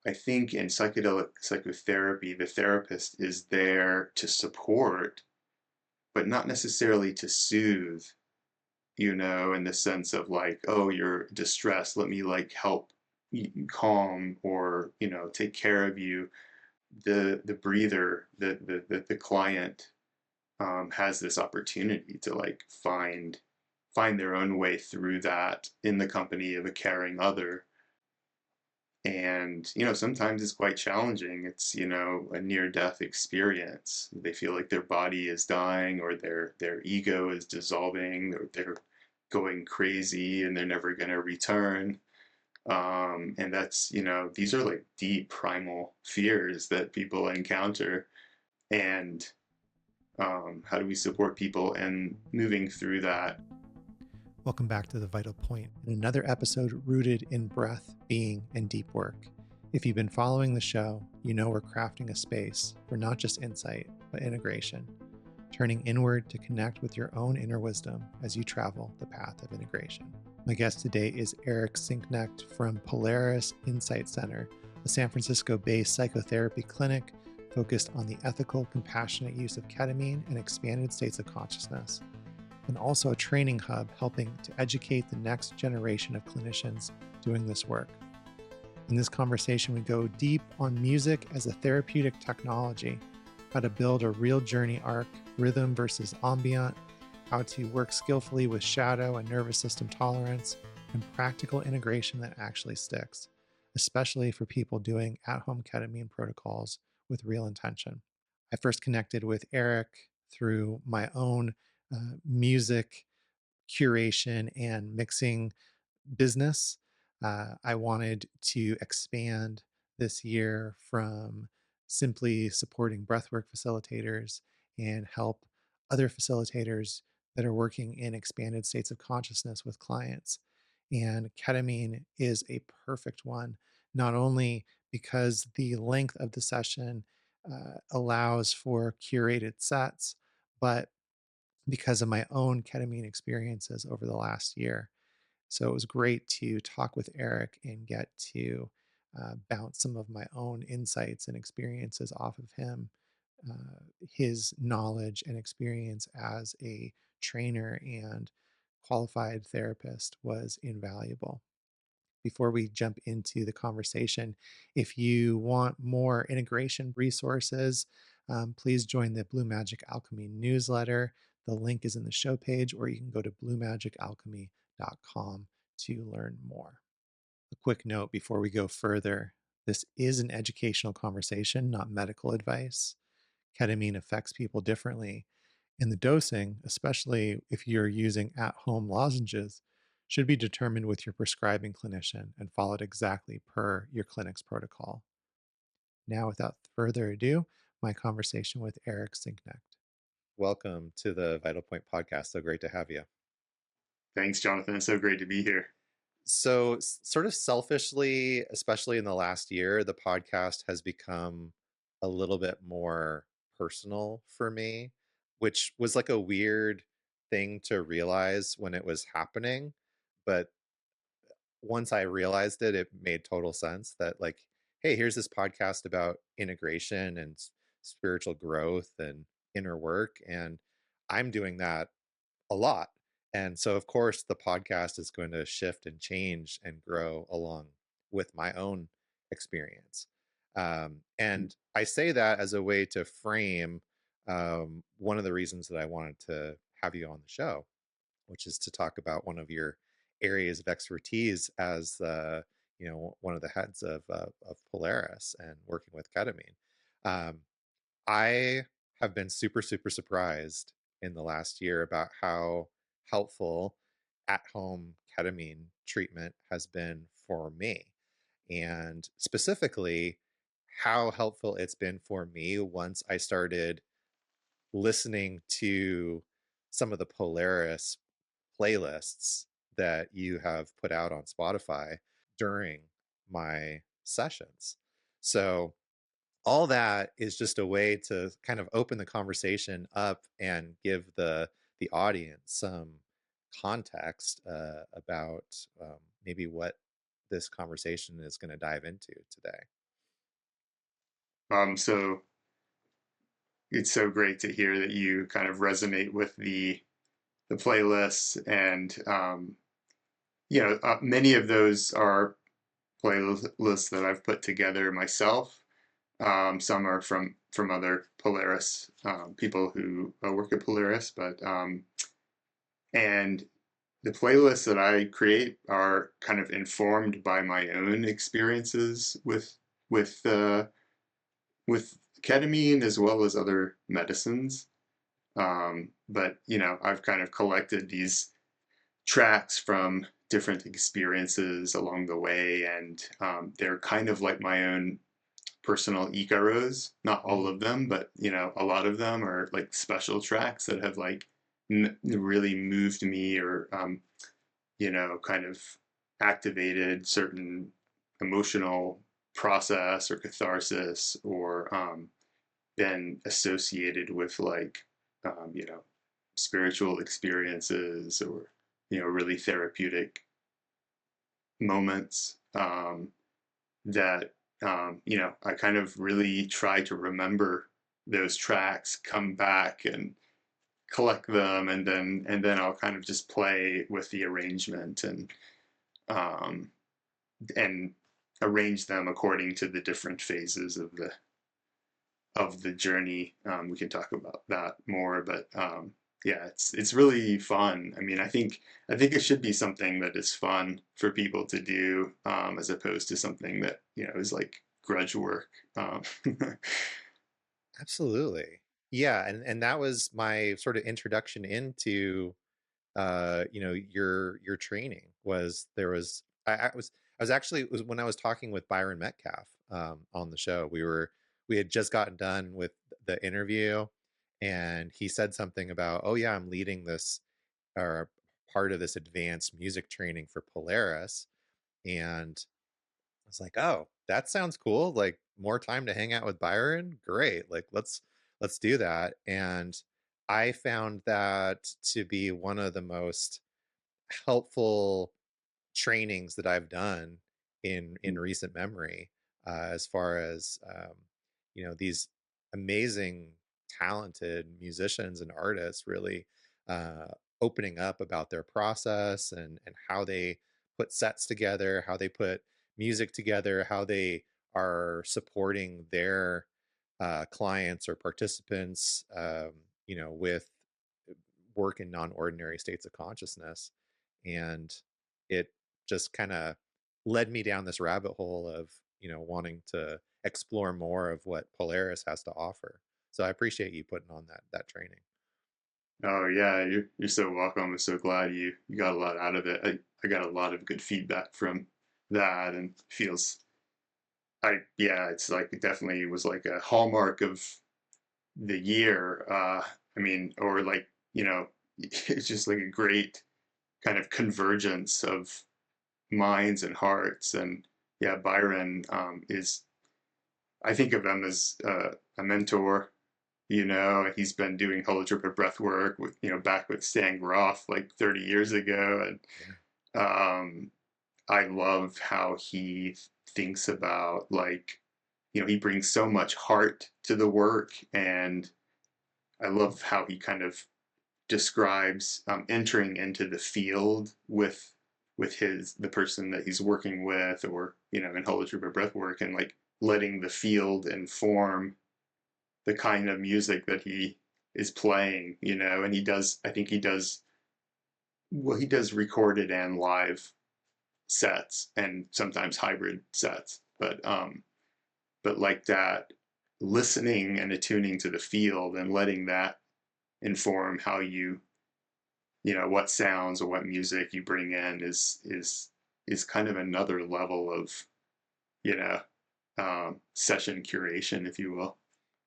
I think in psychedelic psychotherapy, the therapist is there to support, but not necessarily to soothe, in the sense of like, oh, you're distressed, let me like help you calm or, take care of you. The breather, the client has this opportunity to like find their own way through that in the company of a caring other. And sometimes it's quite challenging. It's a near death experience. They feel like their body is dying, or their ego is dissolving, or they're going crazy and they're never going to return. And that's, these are like deep primal fears that people encounter. And how do we support people in moving through that? Welcome back to The Vital Point, in another episode rooted in breath, being, and deep work. If you've been following the show, you know we're crafting a space for not just insight, but integration, turning inward to connect with your own inner wisdom as you travel the path of integration. My guest today is Eric Sienknecht from Polaris Insight Center, a San Francisco-based psychotherapy clinic focused on the ethical, compassionate use of ketamine and expanded states of consciousness, and also a training hub helping to educate the next generation of clinicians doing this work. In this conversation, we go deep on music as a therapeutic technology, how to build a real journey arc, rhythm versus ambient, how to work skillfully with shadow and nervous system tolerance, and practical integration that actually sticks, especially for people doing at-home ketamine protocols with real intention. I first connected with Eric through my own music curation and mixing business. I wanted to expand this year from simply supporting breathwork facilitators and help other facilitators that are working in expanded states of consciousness with clients. And ketamine is a perfect one, not only because the length of the session allows for curated sets, but because of my own ketamine experiences over the last year. So it was great to talk with Eric and get to bounce some of my own insights and experiences off of him. His knowledge and experience as a trainer and qualified therapist was invaluable. Before we jump into the conversation, if you want more integration resources, please join the Blue Magic Alchemy newsletter. The link is in the show page, or you can go to bluemagicalchemy.com to learn more. A quick note before we go further: this is an educational conversation, not medical advice. Ketamine affects people differently, and the dosing, especially if you're using at-home lozenges, should be determined with your prescribing clinician and followed exactly per your clinic's protocol. Now, without further ado, my conversation with Eric Sienknecht. Welcome to the Vital Point podcast. So great to have you. Thanks, Jonathan. It's so great to be here. So, sort of selfishly, especially in the last year, the podcast has become a little bit more personal for me, which was like a weird thing to realize when it was happening. But once I realized it, it made total sense that, like, hey, here's this podcast about integration and spiritual growth and inner work. And I'm doing that a lot. And so, of course, the podcast is going to shift and change and grow along with my own experience. And I say that as a way to frame one of the reasons that I wanted to have you on the show, which is to talk about one of your areas of expertise as one of the heads of Polaris and working with ketamine. Um, I have been super, super surprised in the last year about how helpful at-home ketamine treatment has been for me, and specifically how helpful it's been for me once I started listening to some of the Polaris playlists that you have put out on Spotify during my sessions. So all that is just a way to kind of open the conversation up and give the audience some context about maybe what this conversation is going to dive into today. So it's so great to hear that you kind of resonate with the playlists, and many of those are playlists that I've put together myself. Some are from other Polaris people who work at Polaris, but and the playlists that I create are kind of informed by my own experiences with uh, with ketamine as well as other medicines. But I've kind of collected these tracks from different experiences along the way, and they're kind of like my own personal icaros. Not all Mhm. of them, but a lot of them are like special tracks that have like really moved me, or kind of activated certain emotional process or catharsis, or been associated with like spiritual experiences, or really therapeutic moments, that I kind of really try to remember those tracks, come back and collect them, and then I'll kind of just play with the arrangement, um, and arrange them according to the different phases of the journey. We can talk about that more, but yeah, it's really fun. I mean, I think it should be something that is fun for people to do, as opposed to something that is like grudge work. Absolutely. Yeah, and that was my sort of introduction into your training. Was there was I was actually, it was when I was talking with Byron Metcalf on the show. We had just gotten done with the interview, and he said something about, oh yeah, I'm leading this, or part of this advanced music training for Polaris. And I was like, oh, that sounds cool. Like, more time to hang out with Byron. Great. Like, let's do that. And I found that to be one of the most helpful trainings that I've done in recent memory, as far as these amazing, talented musicians and artists really uh, opening up about their process, and how they put sets together, how they put music together, how they are supporting their clients or participants, with work in non-ordinary states of consciousness. And it just kind of led me down this rabbit hole of wanting to explore more of what Polaris has to offer. So I appreciate you putting on that training. Oh yeah, you're so welcome. I'm so glad you got a lot out of it. I got a lot of good feedback from that, and feels yeah, it's like it definitely was like a hallmark of the year. I mean, or like it's just like a great kind of convergence of minds and hearts. And yeah, Byron is, I think of him as a mentor. He's been doing holotropic breath work with back with Stan Groff like 30 years ago, and Yeah. um, I love how he thinks about, like, he brings so much heart to the work, and I love how he kind of describes entering into the field with the person that he's working with, or in holotropic breath work, and like letting the field inform the kind of music that he is playing. And I think he does, well, he does recorded and live sets, and sometimes hybrid sets, but like that, listening and attuning to the field and letting that inform how what sounds or what music you bring in is kind of another level of you know session curation, if you will.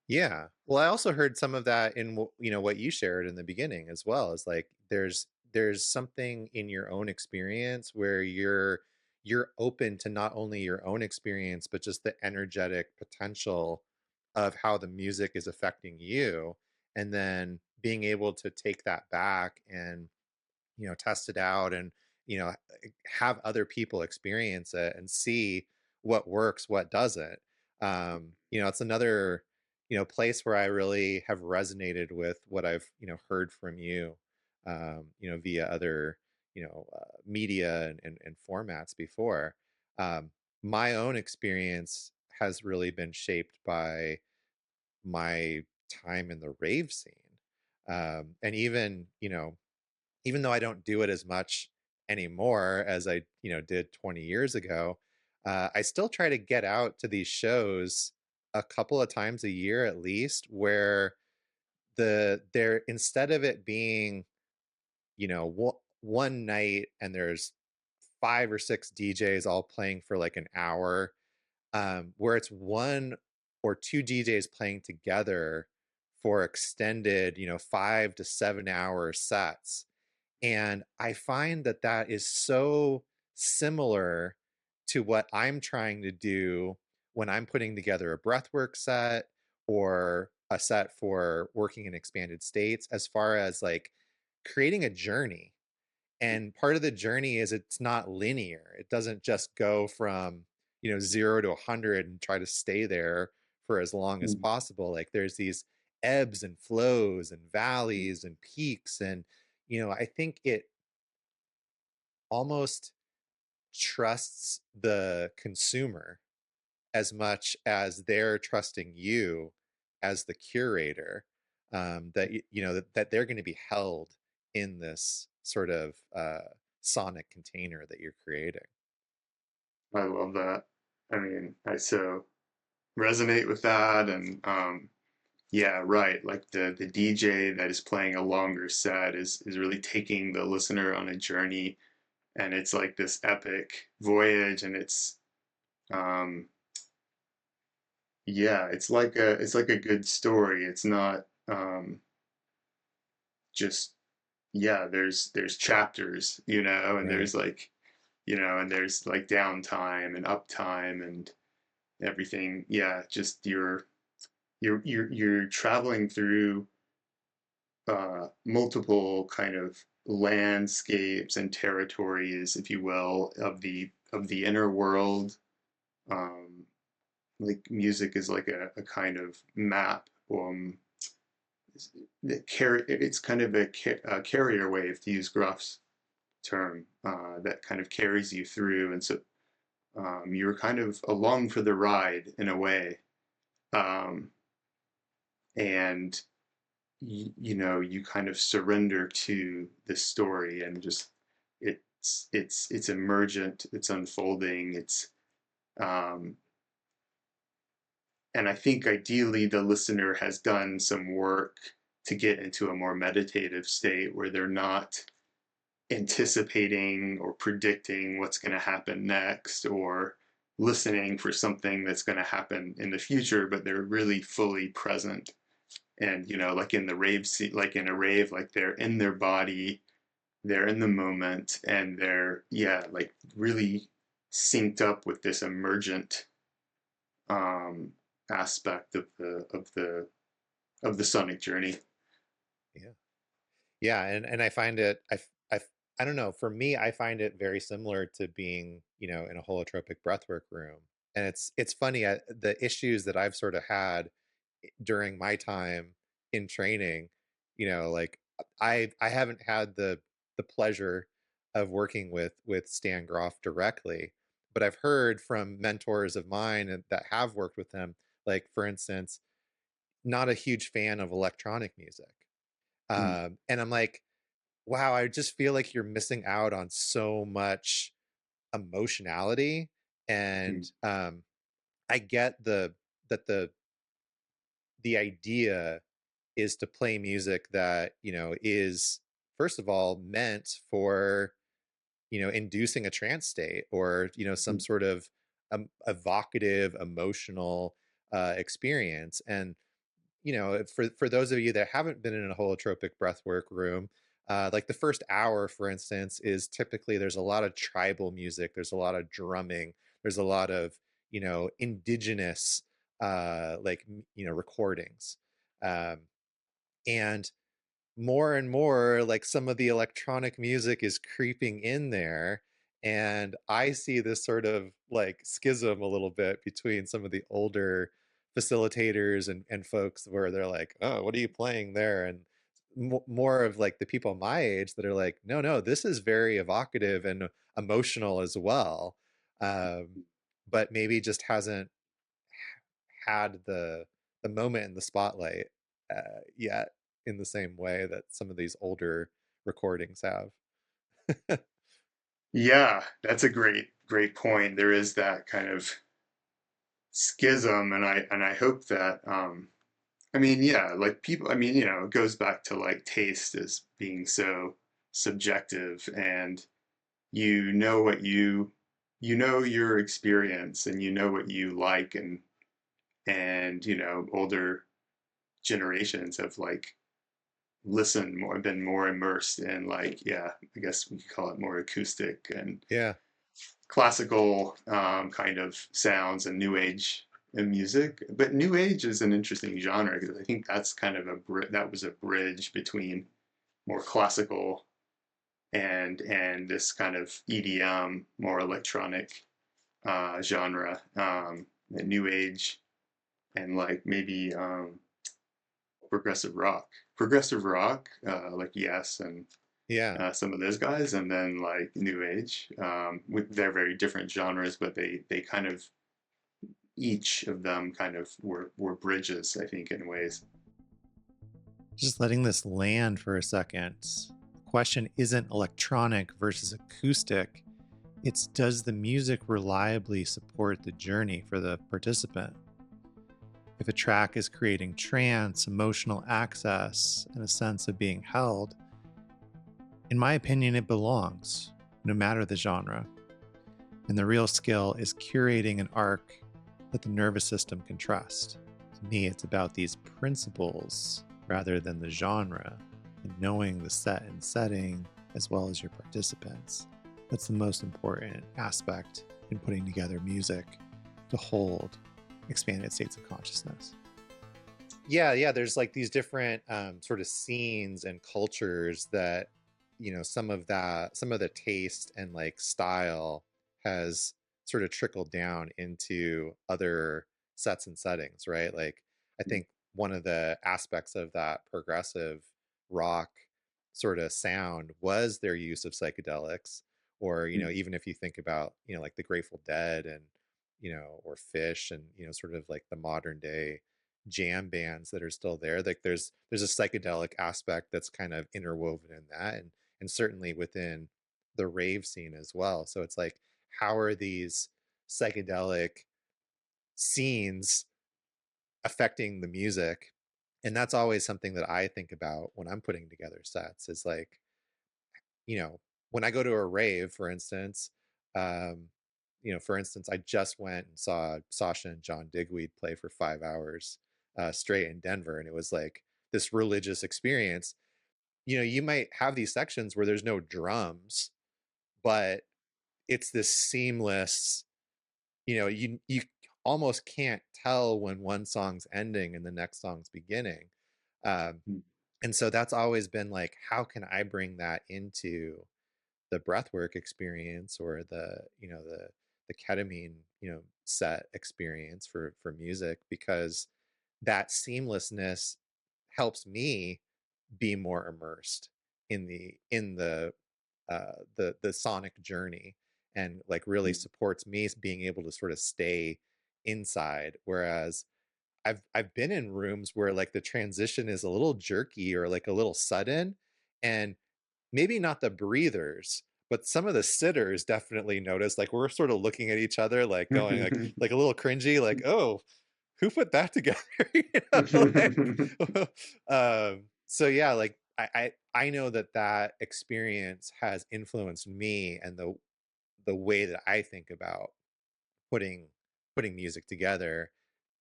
Yeah. Well, I also heard some of that in what you shared in the beginning as well. Is like there's something in your own experience where you're open to not only your own experience, but just the energetic potential of how the music is affecting you, and then being able to take that back and test it out, and you know have other people experience it and see what works, what doesn't. It's another, place where I really have resonated with what I've, heard from you, via other, media and formats before. Um, my own experience has really been shaped by my time in the rave scene. And even, even though I don't do it as much anymore as I, did 20 years ago, I still try to get out to these shows a couple of times a year at least, where there instead of it being, one night and there's 5 or 6 DJs all playing for like an hour, where it's one or two DJs playing together for extended, 5 to 7 hour sets. And I find that that is so similar to what I'm trying to do when I'm putting together a breathwork set or a set for working in expanded states, as far as like creating a journey. And part of the journey is it's not linear. It doesn't just go from, 0 to 100 and try to stay there for as long as Mm. possible. Like there's these ebbs and flows and valleys and peaks. And, I think it almost trusts the consumer as much as they're trusting you as the curator, that that they're going to be held in this sort of sonic container that you're creating. I love that. I mean, I so resonate with that, and yeah, right. Like the DJ that is playing a longer set is really taking the listener on a journey, and it's like this epic voyage, and it's um, yeah, it's like a good story. It's not just yeah. There's chapters, and Right. there's like and there's like downtime and uptime and everything. Yeah, just you're traveling through multiple kind of landscapes and territories, if you will, of the inner world. Um, like music is like a kind of map. It's kind of a carrier wave, to use Gruff's term, that kind of carries you through, and so you're kind of along for the ride in a way. Um, and you kind of surrender to this story, and just it's emergent, it's unfolding, it's um and I think ideally the listener has done some work to get into a more meditative state where they're not anticipating or predicting what's going to happen next, or listening for something that's going to happen in the future, but they're really fully present. And like in the like in a rave, like they're in their body, they're in the moment, and they're yeah, like really synced up with this emergent um aspect of the sonic journey. Yeah. Yeah, and I find it I don't know, for me I find it very similar to being, in a holotropic breathwork room. And it's funny, the issues that I've sort of had during my time in training, like I haven't had the pleasure of working with Stan Groff directly, but I've heard from mentors of mine that have worked with him, like for instance, not a huge fan of electronic music. Mm, And I'm like, wow, I just feel like you're missing out on so much emotionality. And mm, I get that the idea is to play music that, is first of all meant for, inducing a trance state, or, some mm, sort of evocative emotional experience. And for those of you that haven't been in a holotropic breathwork room, like the first hour, for instance, is typically there's a lot of tribal music, there's a lot of drumming, there's a lot of indigenous like recordings, um, and more and more like some of the electronic music is creeping in there, And I see this sort of like schism a little bit between some of the older facilitators and folks where they're like, "Oh, what are you playing there?" And more of like the people my age that are like, "No, no, this is very evocative and emotional as well." Um, but maybe just hasn't had the moment in the spotlight yet in the same way that some of these older recordings have. Yeah, that's a great point. There is that kind of schism, and I hope that I mean, yeah, like people, I mean, it goes back to like taste as being so subjective, and what you know your experience, and you know what you like, and older generations have like listened more, been more immersed in, like, yeah, I guess we could call it more acoustic and Yeah. classical kind of sounds and new age in music. But new age is an interesting genre because I think that's kind of that was a bridge between more classical and this kind of EDM, more electronic genre. The new age and like maybe progressive rock, like Yes and Yeah. some of those guys, and then like new age. They're very different genres, but they kind of each of them kind of were bridges, I think, in ways. Just letting this land for a second. The question isn't electronic versus acoustic. It's, does the music reliably support the journey for the participant? If a track is creating trance, emotional access, and a sense of being held, in my opinion, it belongs, no matter the genre. And the real skill is curating an arc that the nervous system can trust. To me, it's about these principles rather than the genre, and knowing the set and setting as well as your participants. That's the most important aspect in putting together music to hold expanded states of consciousness. Yeah, there's like these different sort of scenes and cultures that, some of the taste and like style has sort of trickled down into other sets and settings, right? Like, I think one of the aspects of that progressive rock sort of sound was their use of psychedelics, or even if you think about like the Grateful Dead and or Fish, and sort of like the modern day jam bands that are still there, like there's a psychedelic aspect that's kind of interwoven in that, and certainly within the rave scene as well. So it's like, how are these psychedelic scenes affecting the music? And that's always something that I think about when I'm putting together sets, is like, when I go to a rave, for instance, um, I just went and saw Sasha and John Digweed play for 5 hours straight in Denver, and it was like this religious experience. You might have these sections where there's no drums, but it's this seamless. You almost can't tell when one song's ending and the next song's beginning. Um, and so that's always been like, how can I bring that into the breathwork experience, or the ketamine set experience for music, because that seamlessness helps me be more immersed in the sonic journey, and like really supports me being able to sort of stay inside. Whereas I've been in rooms where like the transition is a little jerky or like a little sudden, and maybe not the breathers, but some of the sitters definitely notice, like we're sort of looking at each other like going like a little cringy, like, oh, who put that together? Like, so yeah, like I know that experience has influenced me and the way that I think about putting putting music together.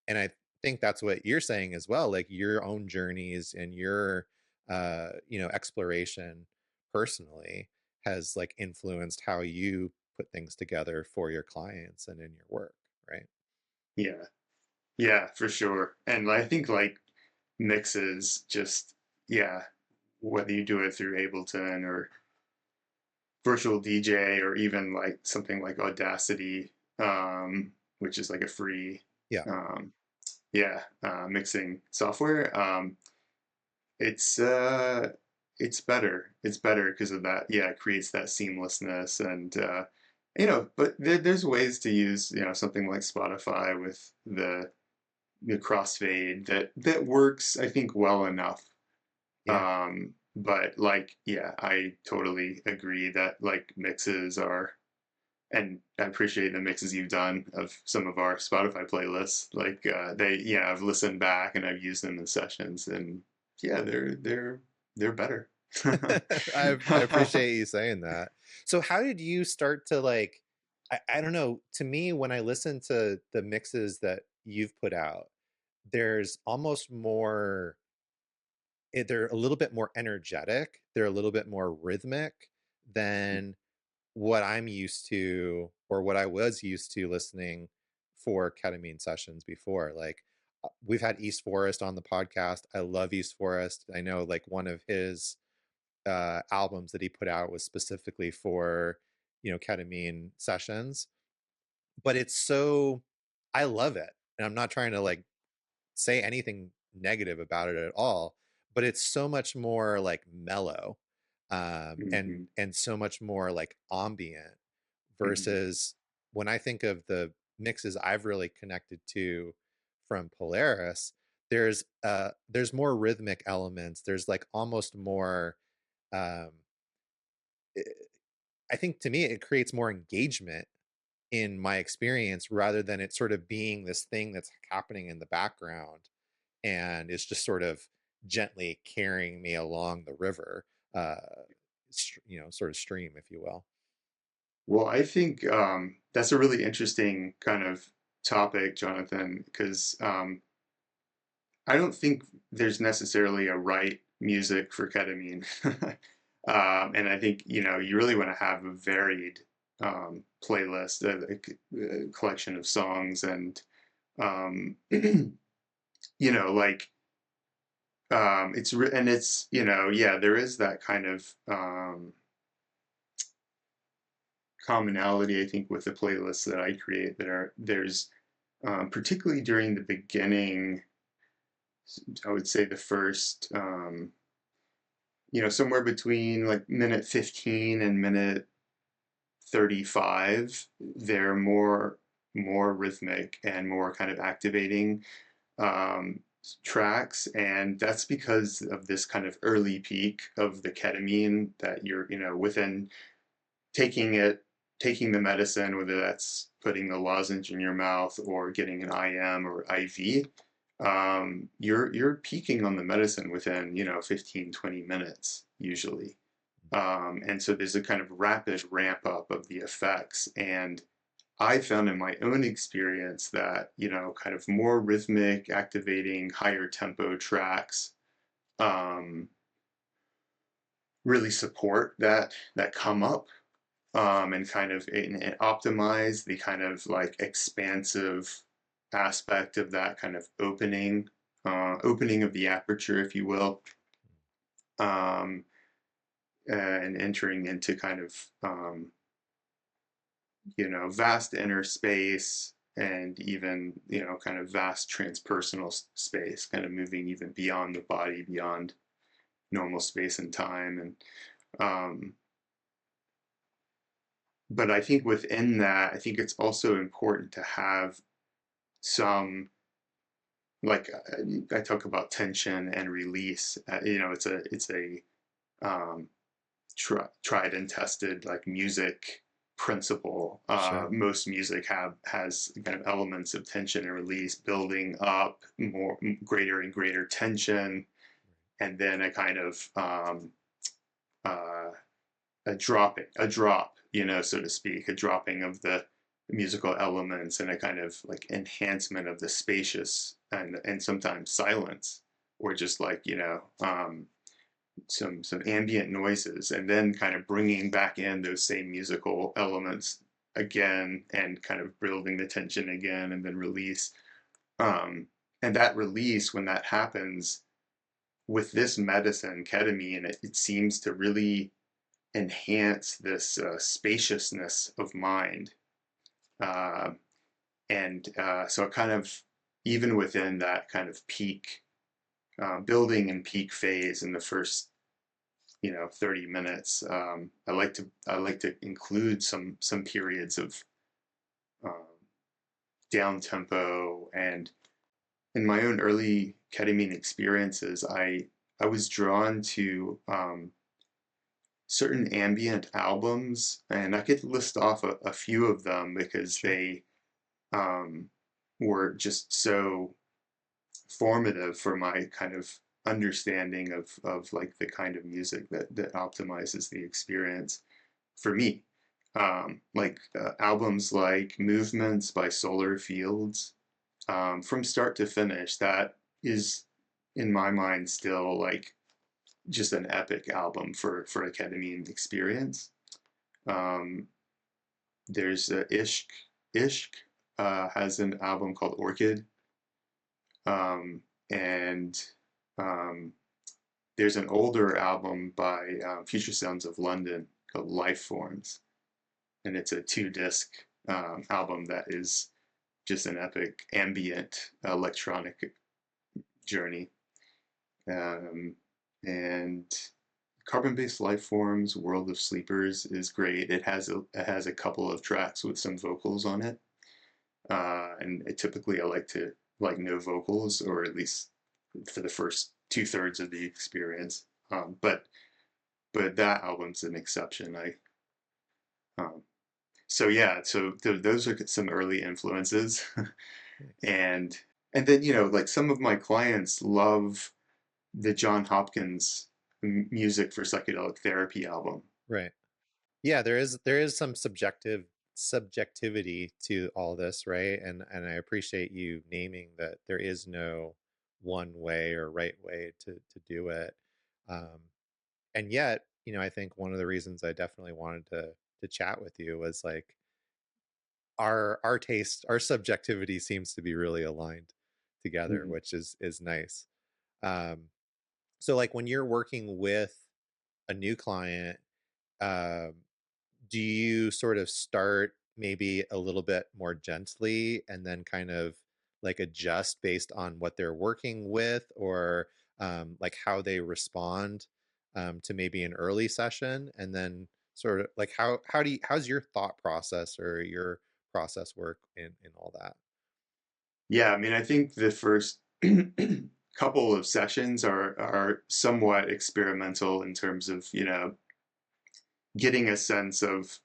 And I think that's what you're saying as well, like your own journeys and your exploration personally has like influenced how you put things together for your clients and in your work, right? Yeah, yeah, for sure. And I think like mixes just, yeah, whether you do it through Ableton or virtual DJ or even like something like Audacity, which is like a free, Yeah. um, mixing software. It's it's better. It's better because of that. Yeah, it creates that seamlessness and but there's ways to use something like Spotify with the crossfade that works, I think, well enough. Yeah. But like, yeah, I totally agree that like mixes are, and I appreciate the mixes you've done of some of our Spotify playlists. Like, I've listened back and I've used them in sessions, and yeah, they're better. I appreciate you saying that. So how did you start to like, I don't know, to me, when I listen to the mixes that you've put out, there's almost more, they're a little bit more energetic. They're a little bit more rhythmic than what I'm used to or what I was used to listening for ketamine sessions before. Like we've had East Forest on the podcast. I love East Forest. I know like one of his albums that he put out was specifically for ketamine sessions, but it's so, I love it, and I'm not trying to like say anything negative about it at all, but it's so much more like mellow, Mhm, and so much more like ambient mhm. versus when I think of the mixes I've really connected to from Polaris, there's more rhythmic elements. There's like almost more, um I think to me it creates more engagement in my experience rather than it sort of being this thing that's happening in the background and it's just sort of gently carrying me along the river, uh sort of stream, if you will. Well, I think that's a really interesting kind of topic, Jonathan, because I don't think there's necessarily a right music for ketamine. And I think, you really want to have a varied playlist, a collection of songs, and, like, and it's, yeah, there is that kind of commonality, I think, with the playlists that I create there's, particularly during the beginning, I would say the first, somewhere between like minute 15 and minute 35, they're more rhythmic and more kind of activating um, tracks, and that's because of this kind of early peak of the ketamine that you're within taking it taking the medicine, whether that's putting the lozenge in your mouth or getting an IM or IV. You're peaking on the medicine within 15-20 minutes usually. And so there's a kind of rapid ramp up of the effects. And I found in my own experience that, kind of more rhythmic, activating, higher tempo tracks um, really support that come up, and kind of and optimize the kind of like expansive aspect of that kind of opening of the aperture, if you will, um, and entering into kind of vast inner space, and even kind of vast transpersonal space, kind of moving even beyond the body, beyond normal space and time. And but I think within that, I think it's also important to have some, like, I talk about tension and release. It's a um, tried and tested like music principle. Sure. Most music has kind of elements of tension and release, building up more greater and greater tension, and then a kind of uh, a drop, so to speak, a dropping of the musical elements, and a kind of like enhancement of the spacious and sometimes silence, or just like some ambient noises, and then kind of bringing back in those same musical elements again, and kind of building the tension again, and then release. Um, and that release, when that happens with this medicine, ketamine, it seems to really enhance this spaciousness of mind. Uh, and so kind of even within that kind of peak building and peak phase in the first 30 minutes, I like to include some periods of um, down tempo. And in my own early ketamine experiences, I was drawn to certain ambient albums, and I could list off a few of them because Sure. they um, were just so formative for my kind of understanding of like the kind of music that optimizes the experience for me. Like albums like Movements by Solar Fields, from start to finish, that is in my mind still like just an epic album for a ketamine experience. Um, there's Ishq has an album called Orchid, um, and um, there's an older album by Future Sounds of London called Life Forms, and it's a 2 disc album that is just an epic ambient electronic journey. Um, and Carbon-Based Life Forms, World of Sleepers is great. It has a couple of tracks with some vocals on it, and typically I like to like no vocals, or at least for the first 2/3 of the experience. But that album's an exception. I um, So yeah, so those are some early influences, Nice. and and then like some of my clients love the John Hopkins music for psychedelic therapy album. Right. Yeah, there is some subjectivity to all this, right? And I appreciate you naming that there is no one way or right way to do it. Um, and yet, I think one of the reasons I definitely wanted to chat with you was like our taste, our subjectivity seems to be really aligned together, Mhm. which is nice. Um, so like when you're working with a new client, um, do you sort of start maybe a little bit more gently and then kind of like adjust based on what they're working with, or like how they respond to maybe an early session, and then sort of like how's your thought process or your process work in all that? Yeah, I mean, I think the first couple of sessions are somewhat experimental in terms of getting a sense of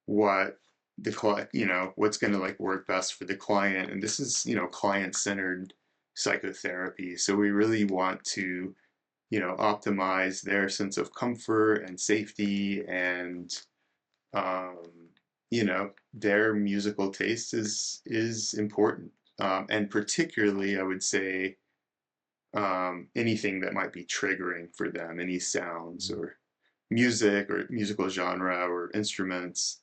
what the client, what's going to like work best for the client. And this is client centered psychotherapy, so we really want to optimize their sense of comfort and safety, and um, their musical taste is important, and particularly I would say anything that might be triggering for them, any sounds Mm. or music or musical genre or instruments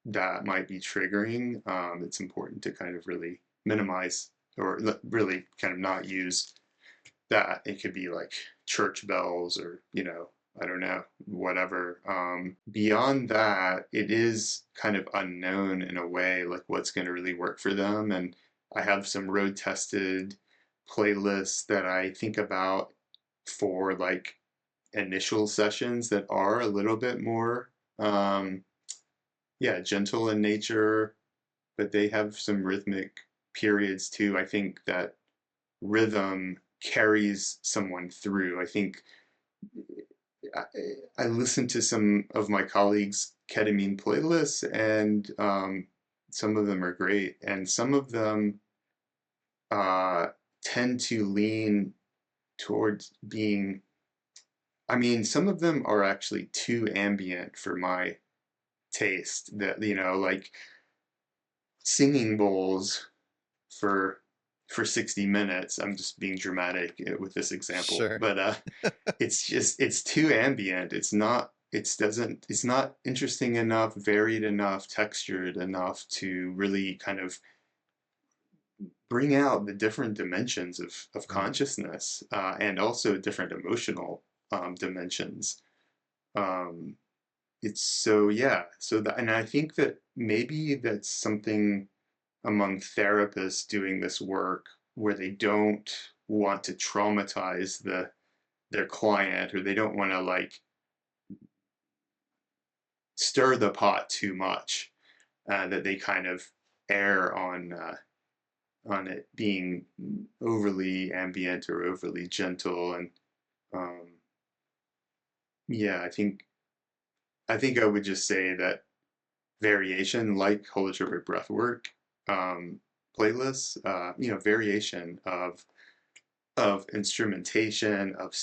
that might be triggering. It's important to kind of really minimize, or really kind of not use that. It could be like church bells, or I don't know, whatever. Beyond that, it is kind of unknown in a way, like what's going to really work for them. And I have some road tested playlists that I think about for like initial sessions that are a little bit more yeah, gentle in nature, but they have some rhythmic periods too. I think that rhythm carries someone through. I think I, I listened to some of my colleagues' ketamine playlists, and some of them are great, and some of them uh, tend to lean towards being. I mean, some of them are actually too ambient for my taste. That like singing bowls for 60 minutes. I'm just being dramatic with this example, Sure. but it's too ambient. It's not interesting enough, varied enough, textured enough to really kind of bring out the different dimensions of Mm. consciousness, and also different emotional dimensions. Um, it's so, yeah. So that, and I think that maybe that's something among therapists doing this work where they don't want to traumatize their client, or they don't want to like stir the pot too much, that they kind of err on it being overly ambient or overly gentle. And um, yeah, I think I would just say that variation, like holotropic breathwork playlists, variation of instrumentation, of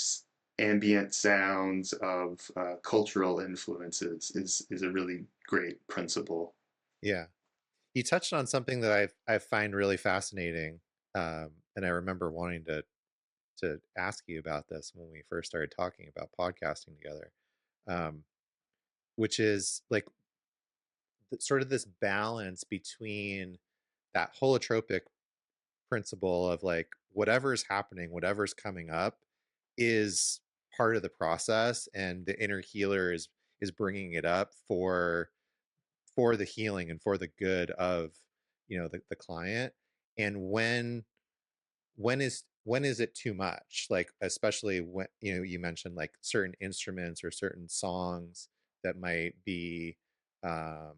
ambient sounds, of cultural influences is a really great principle. Yeah. You touched on something that I find really fascinating, and I remember wanting to ask you about this when we first started talking about podcasting together, um, which is like sort of this balance between that holotropic principle of like whatever's happening, whatever's coming up, is part of the process, and the inner healer is bringing it up for the healing and for the good of the client. And when is it too much, like especially when you mentioned like certain instruments or certain songs that might be um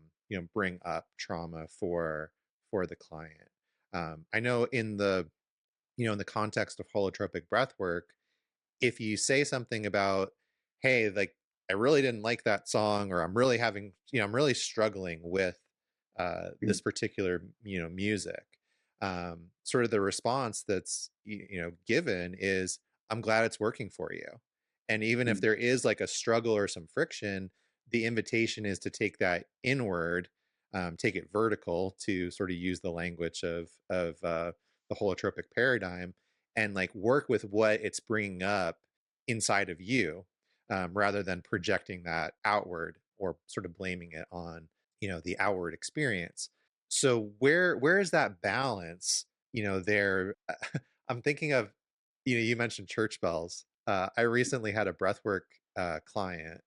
bring up trauma for the client. I know in the in the context of holotropic breath work, if you say something about, hey, like I really didn't like that song, or I'm really having, I'm really struggling with this particular, music, sort of the response that's, given is, I'm glad it's working for you. And even if there is like a struggle or some friction, the invitation is to take that inward, take it vertical, to sort of use the language of the holotropic paradigm, and like work with what it's bringing up inside of you, rather than projecting that outward or sort of blaming it on the outward experience. So where is that balance, there? I'm thinking of, you mentioned church bells. I recently had a breathwork client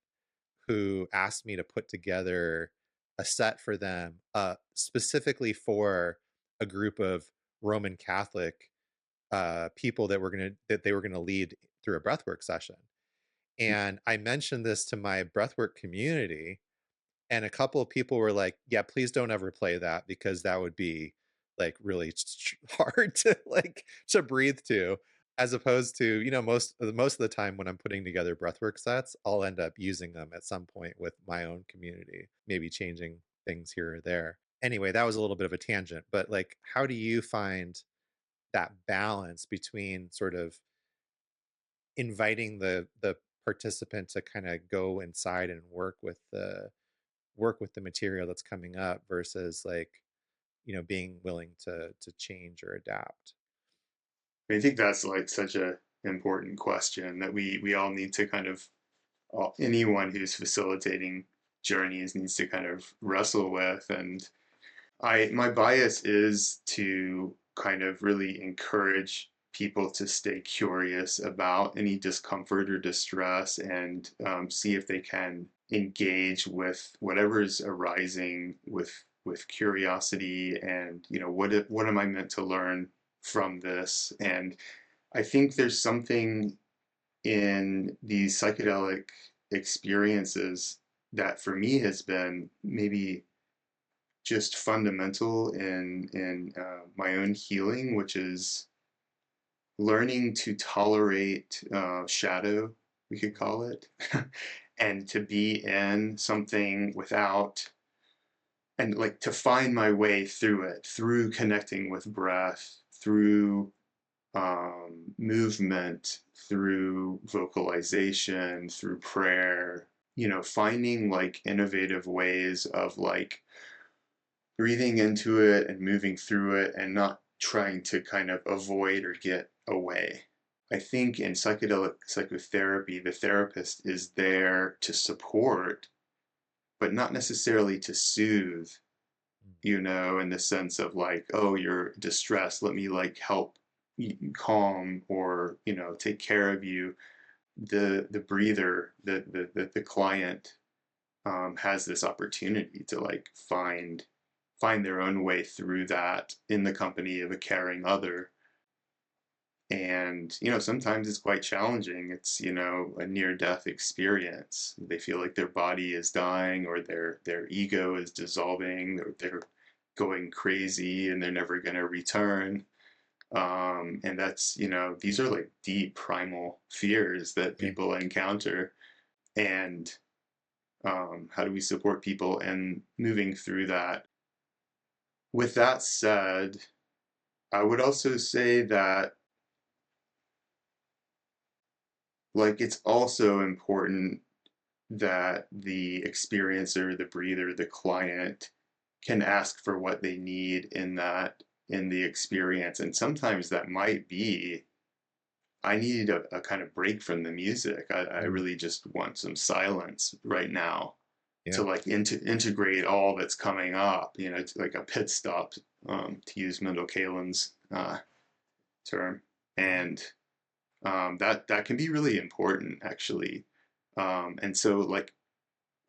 who asked me to put together a set for them, specifically for a group of Roman Catholic people that they were gonna lead through a breathwork session. And I mentioned this to my breathwork community, and a couple of people were like, "Yeah, please don't ever play that, because that would be like really hard to like to breathe to." As opposed to, most of the time when I'm putting together breathwork sets, I'll end up using them at some point with my own community, maybe changing things here or there. Anyway, that was a little bit of a tangent, but like, how do you find that balance between sort of inviting the participant to kind of go inside and work with the material that's coming up, versus like being willing to change or adapt? I think that's like such a important question that we all need to kind of, anyone who's facilitating journeys needs to kind of wrestle with. And my bias is to kind of really encourage people to stay curious about any discomfort or distress, and see if they can engage with whatever's arising with curiosity, and what am I meant to learn from this. And I think there's something in these psychedelic experiences that for me has been maybe just fundamental in my own healing, which is learning to tolerate shadow, we could call it, and to be in something without, and like to find my way through it, through connecting with breath, through movement, through vocalization, through prayer, finding like innovative ways of like breathing into it and moving through it, and not trying to kind of avoid or get away. I think in psychedelic psychotherapy, the therapist is there to support, but not necessarily to soothe, in the sense of like, oh, you're distressed, let me like help you calm, or, take care of you. The breather, the client, has this opportunity to like find their own way through that in the company of a caring other. And sometimes it's quite challenging. It's a near death experience. They feel like their body is dying, or their ego is dissolving, or they're going crazy and they're never going to return. And that's these are like deep primal fears that Yeah. people encounter. And how do we support people in moving through that? With that said, I would also say that like it's also important that the experiencer, the breather, the client can ask for what they need in the experience. And sometimes that might be, I need a kind of break from the music. I Mm. really just want some silence right now to Yeah. like integrate all that's coming up. It's like a pit stop, to use Mendel Kalin's term. And that can be really important, actually. And so, like,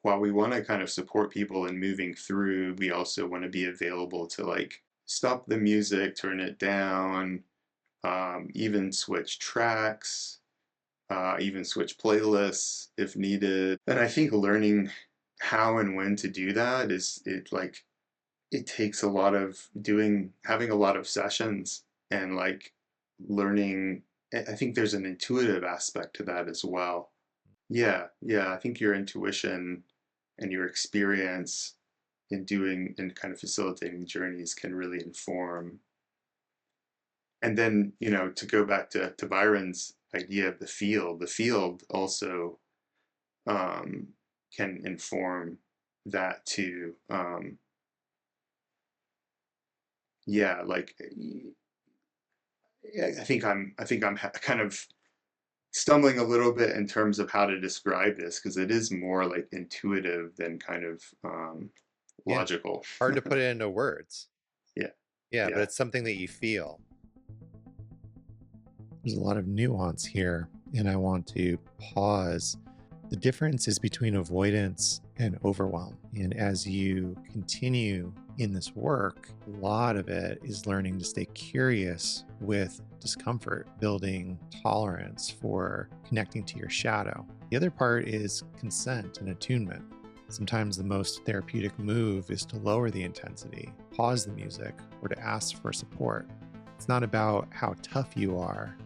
while we want to kind of support people in moving through, we also want to be available to like stop the music, turn it down, even switch tracks, even switch playlists if needed. And I think learning how and when to do that is it like it takes a lot of having a lot of sessions and like learning. I think there's an intuitive aspect to that as well. Yeah, I think your intuition and your experience in doing and kind of facilitating journeys can really inform. And then, to go back to Byron's idea of the field also can inform that too. Yeah, like I think I'm kind of stumbling a little bit in terms of how to describe this because it is more like intuitive than kind of Yeah. logical. Hard to put it into words. Yeah, Yeah, but yeah, it's something that you feel. There's a lot of nuance here, and I want to pause. The difference is between avoidance and overwhelm. And as you continue in this work, a lot of it is learning to stay curious with discomfort, building tolerance for connecting to your shadow. The other part is consent and attunement. Sometimes the most therapeutic move is to lower the intensity, pause the music, or to ask for support. It's not about how tough you are,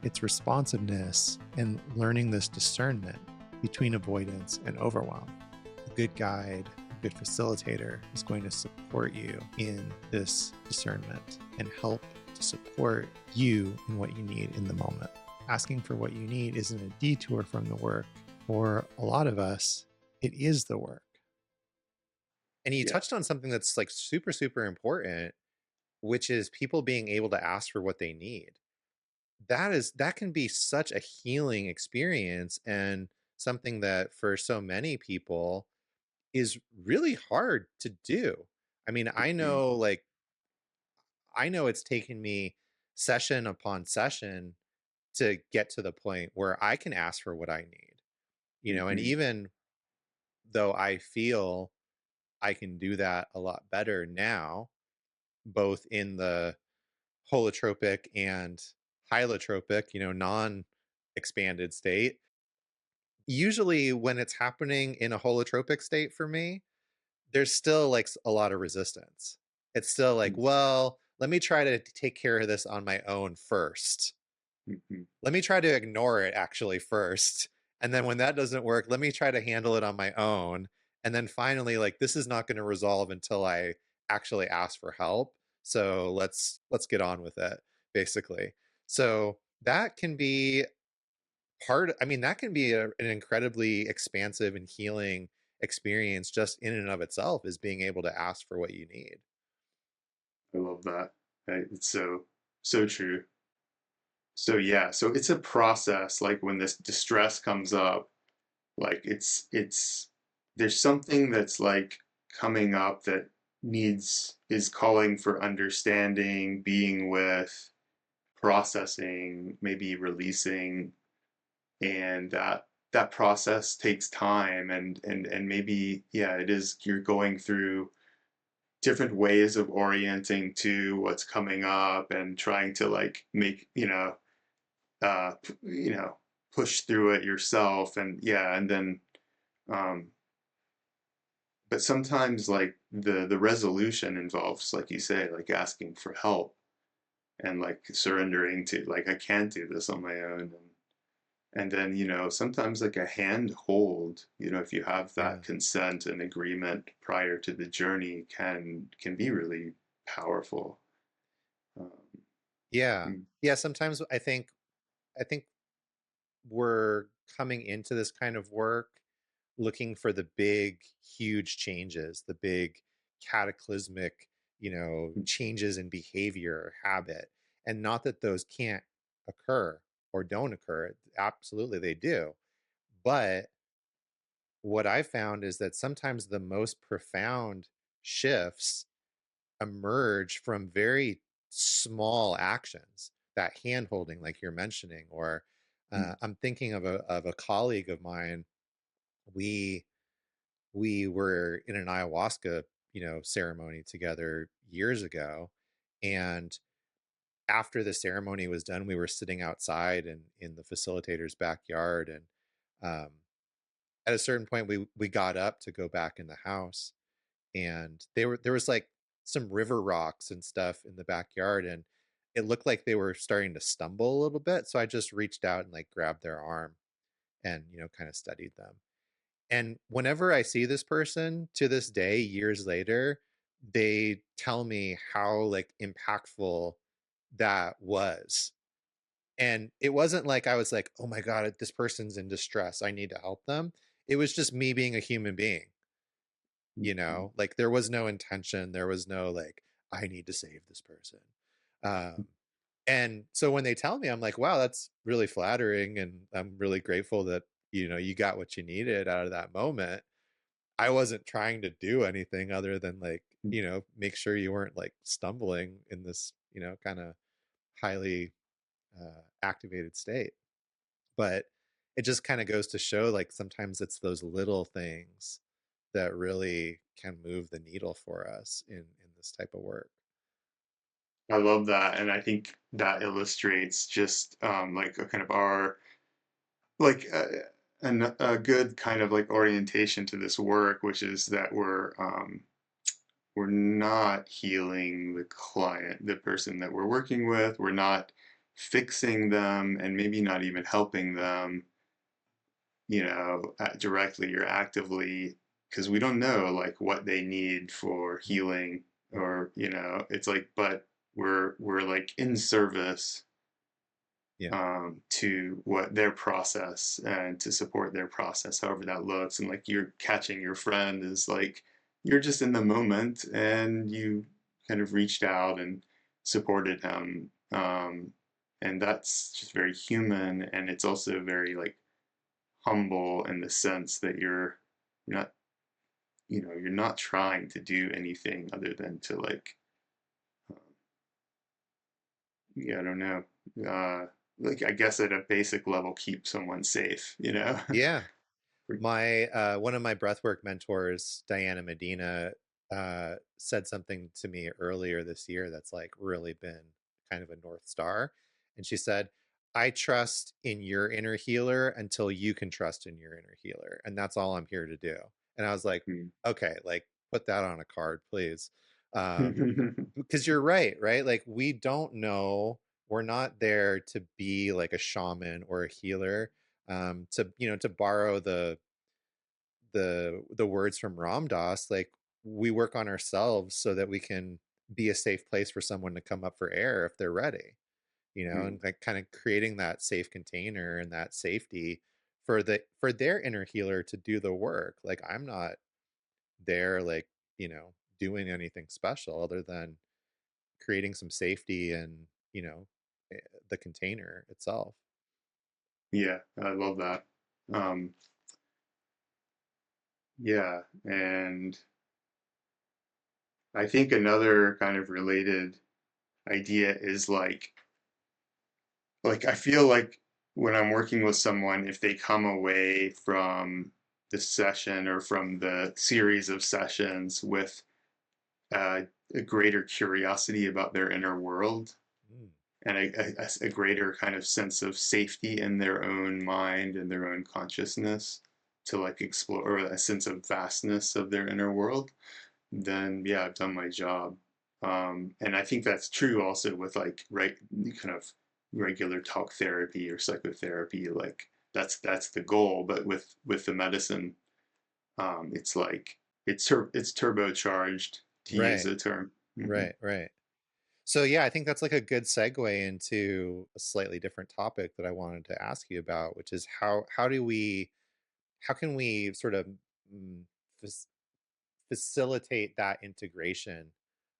it's responsiveness and learning this discernment between avoidance and overwhelm. A good guide, a good facilitator is going to support you in this discernment and help to support you in what you need in the moment. Asking for what you need isn't a detour from the work. For a lot of us, it is the work. And you yeah. touched on something that's like super, super important, which is people being able to ask for what they need. That can be such a healing experience and something that for so many people is really hard to do. I mean, Mm, I know it's taken me session upon session to get to the point where I can ask for what I need. And mhm. even though I feel I can do that a lot better now, both in the holotropic and hylotropic, non expanded state. Usually, when it's happening in a holotropic state for me, there's still like a lot of resistance. It's still like, Mm, well, let me try to take care of this on my own first. mhm, Let me try to ignore it actually first. And then when that doesn't work, let me try to handle it on my own. And then finally, like this is not going to resolve until I actually ask for help. So let's get on with it, basically. So that can be that can be an incredibly expansive and healing experience just in and of itself, is being able to ask for what you need. I love that. It's so true. So yeah, so it's a process. Like when this distress comes up, like it's there's something that's like coming up that needs is calling for understanding, being with, processing, maybe releasing, and that that process takes time, and maybe, yeah, it is, you're going through different ways of orienting to what's coming up and trying to like make, push through it yourself, and yeah, and then um but sometimes like the resolution involves, like you say, like asking for help and like surrendering to like, I can't do this on my own. And then, sometimes like a hand hold, if you have Yeah. that consent and agreement prior to the journey, can be really powerful. um, Yeah. mm, Yeah, sometimes I think we're coming into this kind of work looking for the big, huge changes, the big cataclysmic, mm, changes in behavior or habit. And not that those can't occur or don't occur. Absolutely, they do. But what I found is that sometimes the most profound shifts emerge from very small actions, that hand holding like you're mentioning. Or mm, I'm thinking of a colleague of mine. We we were in an ayahuasca ceremony together years ago. And after the ceremony was done, we were sitting outside in the facilitator's backyard. And um, at a certain point, we got up to go back in the house. And there was like some river rocks and stuff in the backyard. And it looked like they were starting to stumble a little bit, so I just reached out and like grabbed their arm and kind of studied them. And whenever I see this person to this day, years later, they tell me how like impactful that was. And it wasn't like I was like, oh my God, this person's in distress, I need to help them. It was just me being a human being. mm, Like there was no intention, there was no like, I need to save this person. um and so when they tell me, I'm like, wow, that's really flattering, and I'm really grateful that you got what you needed out of that moment. I wasn't trying to do anything other than like mm. make sure you weren't like stumbling in this kind of highly activated state. But it just kind of goes to show, like, sometimes it's those little things that really can move the needle for us in this type of work. I love that, and I think that illustrates just like a kind of our like a good kind of like orientation to this work, which is that we're not healing the client, the person that we're working with. We're not fixing them, and maybe not even helping them, directly or actively, because we don't know like what they need for healing, or it's like, but we're like in service Yeah. to what their process, and to support their process, however that looks. And like, you're catching your friend is like, you're just in the moment, and you kind of reached out and supported him. And that's just very human, and it's also very like humble in the sense that you're not, you're not trying to do anything other than to like, um, yeah, I don't know, uh, like, I guess at a basic level, keep someone safe, you know? Yeah. My one of my breathwork mentors, Diana Medina, said something to me earlier this year that's like really been kind of a North Star. And she said, I trust in your inner healer until you can trust in your inner healer. And that's all I'm here to do. And I was like, Mm. okay, like put that on a card, please. Because you're right, right? Like we don't know. We're not there to be like a shaman or a healer. To borrow the words from Ram Dass, like we work on ourselves so that we can be a safe place for someone to come up for air if they're ready, Mm. and like kind of creating that safe container and that safety for their inner healer to do the work. Like I'm not there like, doing anything special other than creating some safety and, eh, the container itself. Yeah, I love that. Um, yeah, and I think another kind of related idea is like I feel like when I'm working with someone, if they come away from the session or from the series of sessions with uh, a greater curiosity about their inner world Mm. and a greater kind of sense of safety in their own mind and their own consciousness to like explore, or a sense of vastness of their inner world, then yeah, I've done my job. And I think that's true also with like kind of regular talk therapy or psychotherapy. Like that's the goal. But with the medicine, it's like it's turbocharged, to use Right, a term. Hmm. right, right. So yeah, I think that's like a good segue into a slightly different topic that I wanted to ask you about, which is how can we sort of mm, fac- facilitate that integration,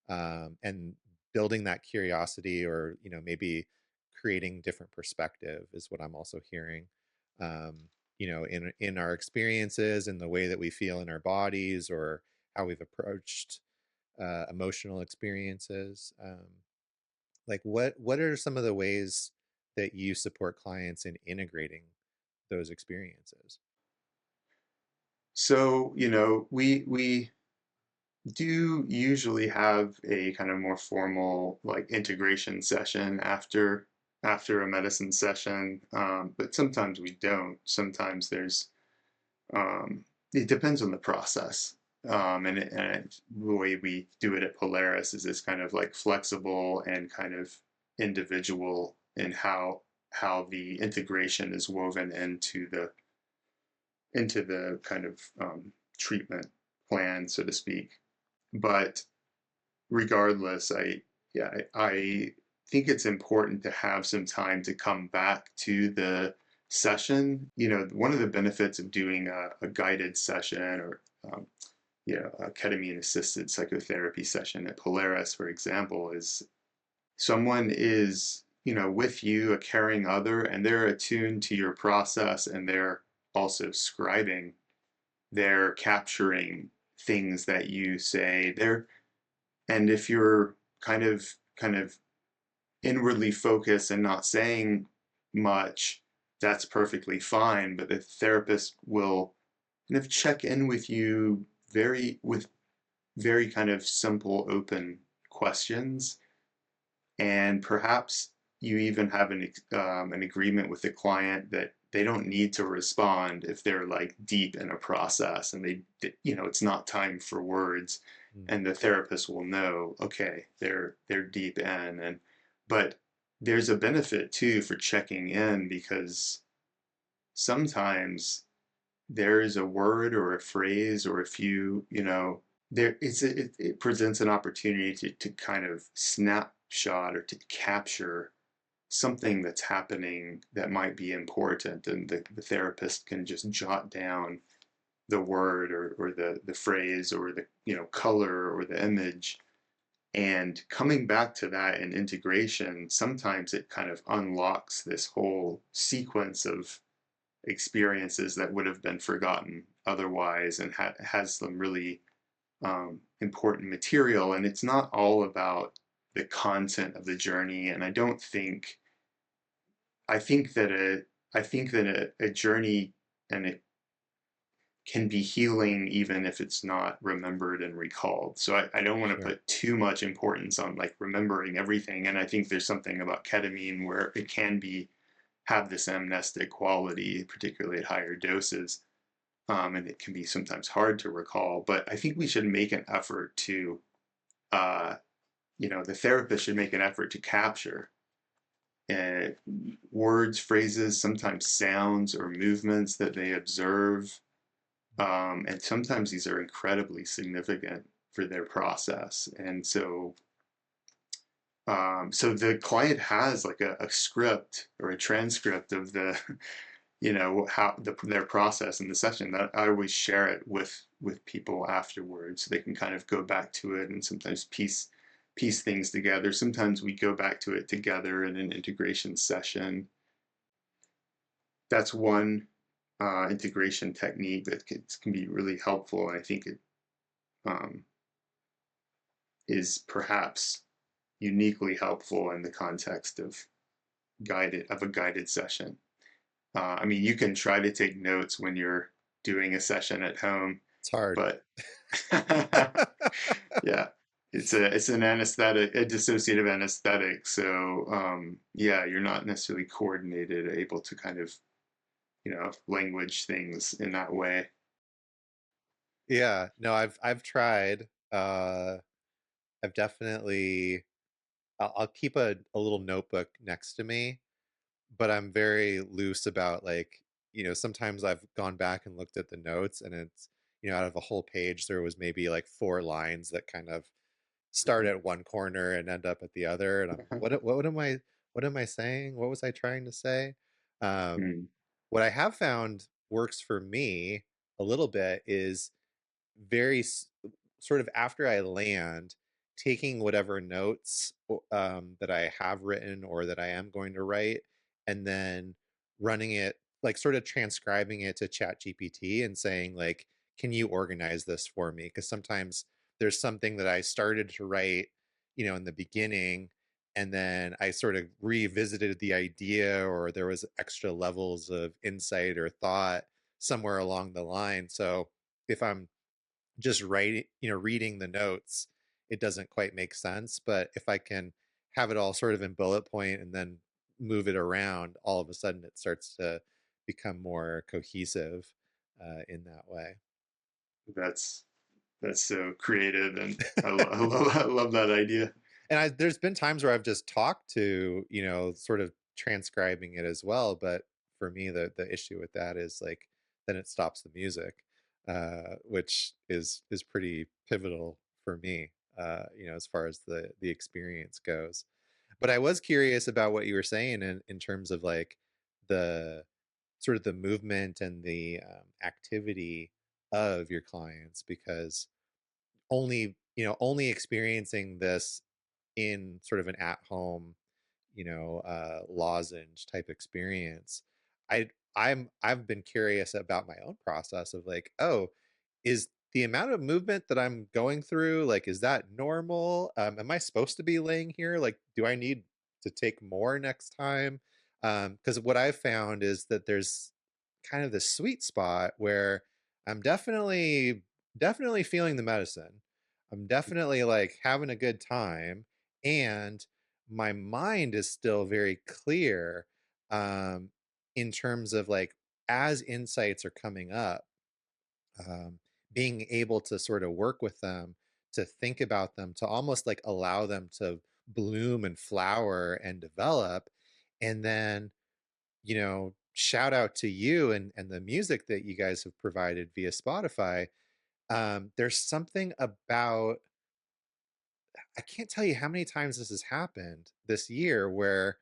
and building that curiosity, or maybe creating different perspective is what I'm also hearing. In our experiences and the way that we feel in our bodies, or how we've approached emotional experiences. Like what are some of the ways that you support clients in integrating those experiences? So we do usually have a kind of more formal like integration session after a medicine session, but sometimes we don't. Sometimes there's it depends on the process. The way we do it at Polaris is this kind of like flexible and kind of individual in how the integration is woven into the kind of treatment plan, so to speak. But regardless, I think it's important to have some time to come back to the session. One of the benefits of doing a guided session or a ketamine-assisted psychotherapy session at Polaris, for example, is someone is with you, a caring other, and they're attuned to your process, and they're also scribing. They're capturing things that you say. And if you're kind of inwardly focused and not saying much, that's perfectly fine. But the therapist will kind of check in with you with very kind of simple, open questions, and perhaps you even have an agreement with the client that they don't need to respond if they're like deep in a process and it's not time for words, Mm. and the therapist will know, okay, they're deep in. But there's a benefit too for checking in, because sometimes there is a word or a phrase or a few, it presents an opportunity to kind of snapshot or to capture something that's happening that might be important, and the therapist can just jot down the word or the phrase or the color or the image. And coming back to that in integration, sometimes it kind of unlocks this whole sequence of experiences that would have been forgotten otherwise, and has some really important material. And it's not all about the content of the journey. And I think that a journey, and it can be healing even if it's not remembered and recalled. So I don't want to Sure. put too much importance on like remembering everything. And I think there's something about ketamine where it can have this amnestic quality, particularly at higher doses. And it can be sometimes hard to recall. But I think we should make an effort to, uh, the therapist should make an effort to capture uh, words, phrases, sometimes sounds or movements that they observe. And sometimes these are incredibly significant for their process. And so the client has like a script or a transcript of how their process in the session, that I always share it with people afterwards, so they can kind of go back to it and sometimes piece things together. Sometimes we go back to it together in an integration session. That's one integration technique that can be really helpful, and I think it um, is perhaps uniquely helpful in the context of a guided session. I mean, you can try to take notes when you're doing a session at home, It's hard. but yeah, it's an anesthetic, a dissociative anesthetic. So yeah, you're not necessarily coordinated, able to kind of, language things in that way. Yeah, no, I've tried. I've definitely I'll keep a little notebook next to me, but I'm very loose about like, sometimes I've gone back and looked at the notes and it's, out of a whole page, there was maybe like 4 lines that kind of start at one corner and end up at the other. And I'm, what am I saying? What was I trying to say? Um, Mm, what I have found works for me a little bit is very sort of after I land, taking whatever notes that I have written or that I am going to write, and then running it, like sort of transcribing it to Chat GPT and saying, like, can you organize this for me? Because sometimes there's something that I started to write, in the beginning, and then I sort of revisited the idea, or there was extra levels of insight or thought somewhere along the line. So if I'm just writing, reading the notes, it doesn't quite make sense. But if I can have it all sort of in bullet point and then move it around, all of a sudden it starts to become more cohesive in that way. that's that's so creative, and I love that idea. And there's been times where I've just talked to, sort of transcribing it as well. But for me, the issue with that is like, then it stops the music, which is pretty pivotal for me, as far as the experience goes. But I was curious about what you were saying in terms of like the sort of the movement and the activity of your clients, because only experiencing this in sort of an at-home, lozenge type experience, I've been curious about my own process of like, oh, is the amount of movement that I'm going through, like, is that normal? Am I supposed to be laying here? Like, do I need to take more next time? Because what I've found is that there's kind of this sweet spot where I'm definitely feeling the medicine. I'm definitely like having a good time, and my mind is still very clear, um, in terms of like, as insights are coming up, um, being able to sort of work with them, to think about them, to almost like allow them to bloom and flower and develop. And then, shout out to you and the music that you guys have provided via Spotify. There's something about, I can't tell you how many times this has happened this year where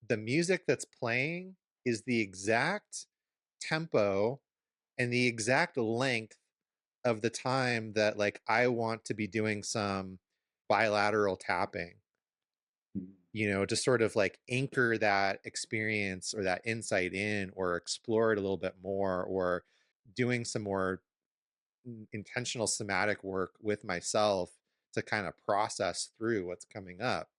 the music that's playing is the exact tempo and the exact length of the time that like I want to be doing some bilateral tapping, to sort of like anchor that experience or that insight in, or explore it a little bit more, or doing some more intentional somatic work with myself to kind of process through what's coming up.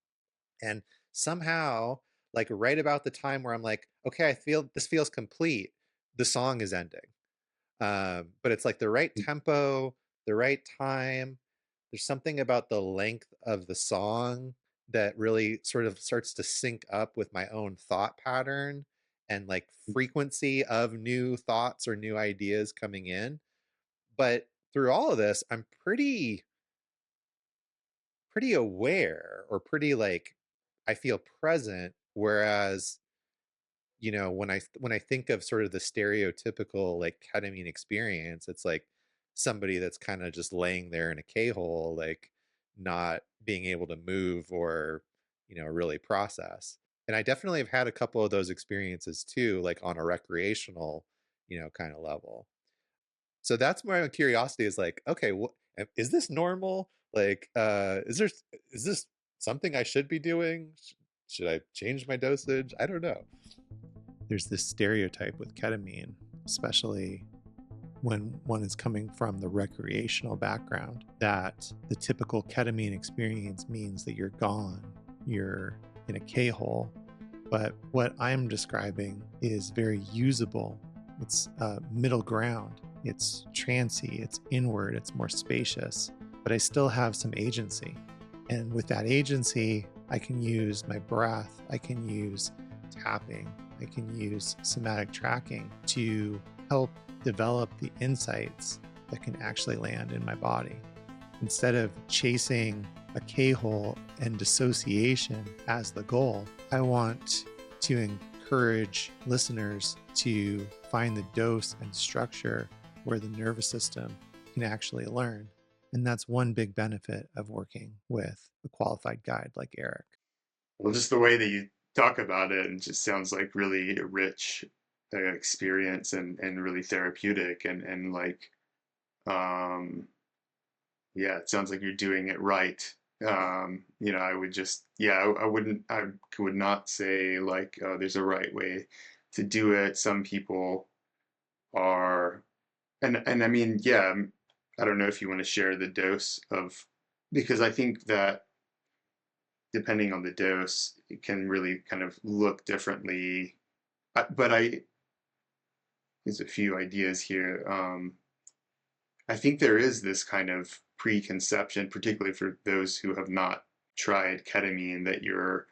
And somehow, like right about the time where I'm like, okay, I feel this feels complete, the song is ending. But it's like the right tempo, the right time. There's something about the length of the song that really sort of starts to sync up with my own thought pattern and like frequency of new thoughts or new ideas coming in. But through all of this, I'm pretty aware, or pretty like, I feel present. Whereas, when I think of sort of the stereotypical like ketamine experience, it's like somebody that's kind of just laying there in a K-hole, like not being able to move or, really process. And I definitely have had a couple of those experiences too, like on a recreational, kind of level. So that's my curiosity, is like, okay, what is this normal? Like, is this something I should be doing? Should I change my dosage? I don't know. There's this stereotype with ketamine, especially when one is coming from the recreational background, that the typical ketamine experience means that you're gone, you're in a K-hole, But what I'm describing is very usable. It's middle ground. It's trancy, it's inward, it's more spacious, but I still have some agency. And with that agency, I can use my breath, I can use tapping, I can use somatic tracking to help develop the insights that can actually land in my body. Instead of chasing a K-hole and dissociation as the goal, I want to encourage listeners to find the dose and structure where the nervous system can actually learn. And that's one big benefit of working with a qualified guide like Eric. Well, just the way that you talk about it, and just sounds like really a rich experience and really therapeutic and like yeah, it sounds like you're doing it right. I would just, yeah, I would not say like, oh, there's a right way to do it. Some people are, and I mean, yeah, I don't know if you want to share the dose of, because I think that depending on the dose, it can really kind of look differently. But there's a few ideas here. I think there is this kind of preconception, particularly for those who have not tried ketamine, that you're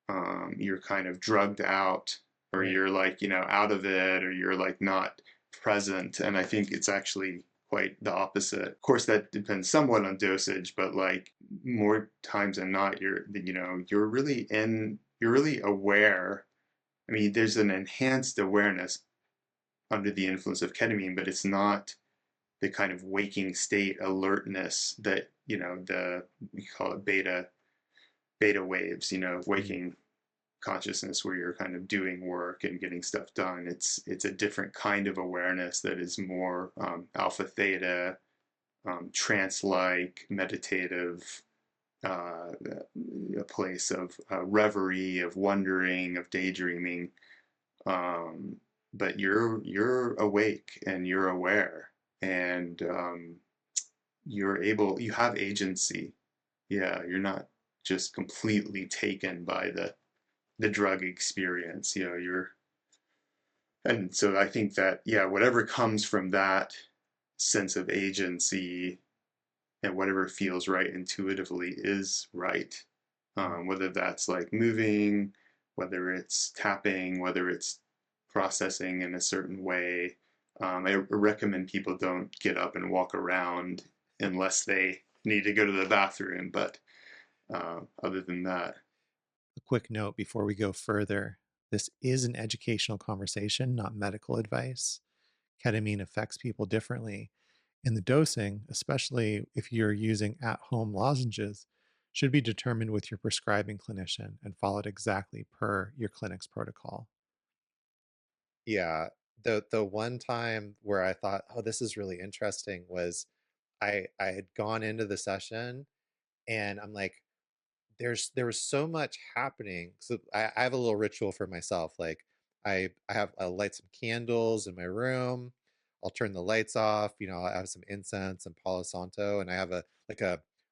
kind of drugged out, or Right. you're like, out of it, or you're like not present. And I think it's actually quite the opposite. Of course, that depends somewhat on dosage, but like more times than not, you're really aware. I mean, there's an enhanced awareness under the influence of ketamine, but it's not the kind of waking state alertness that, we call it beta waves, Mm. waking consciousness, where you're kind of doing work and getting stuff done. It's a different kind of awareness that is more alpha theta, trance-like, meditative, a place of reverie, of wondering, of daydreaming. Um, but you're awake and you're aware, and you have agency. Yeah, you're not just completely taken by the drug experience. And so I think that, yeah, whatever comes from that sense of agency and whatever feels right intuitively is right. Mm. Whether that's like moving, whether it's tapping, whether it's processing in a certain way. I recommend people don't get up and walk around unless they need to go to the bathroom. But other than that, A quick note before we go further: this is an educational conversation, not medical advice. Ketamine affects people differently, and the dosing, especially if you're using at home lozenges, should be determined with your prescribing clinician and followed exactly per your clinic's protocol. Yeah, the one time where I thought, "Oh, this is really interesting," was I had gone into the session and I'm like, there was so much happening. So I have a little ritual for myself. Like I light some candles in my room. I'll turn the lights off. I have some incense and Palo Santo, and I have a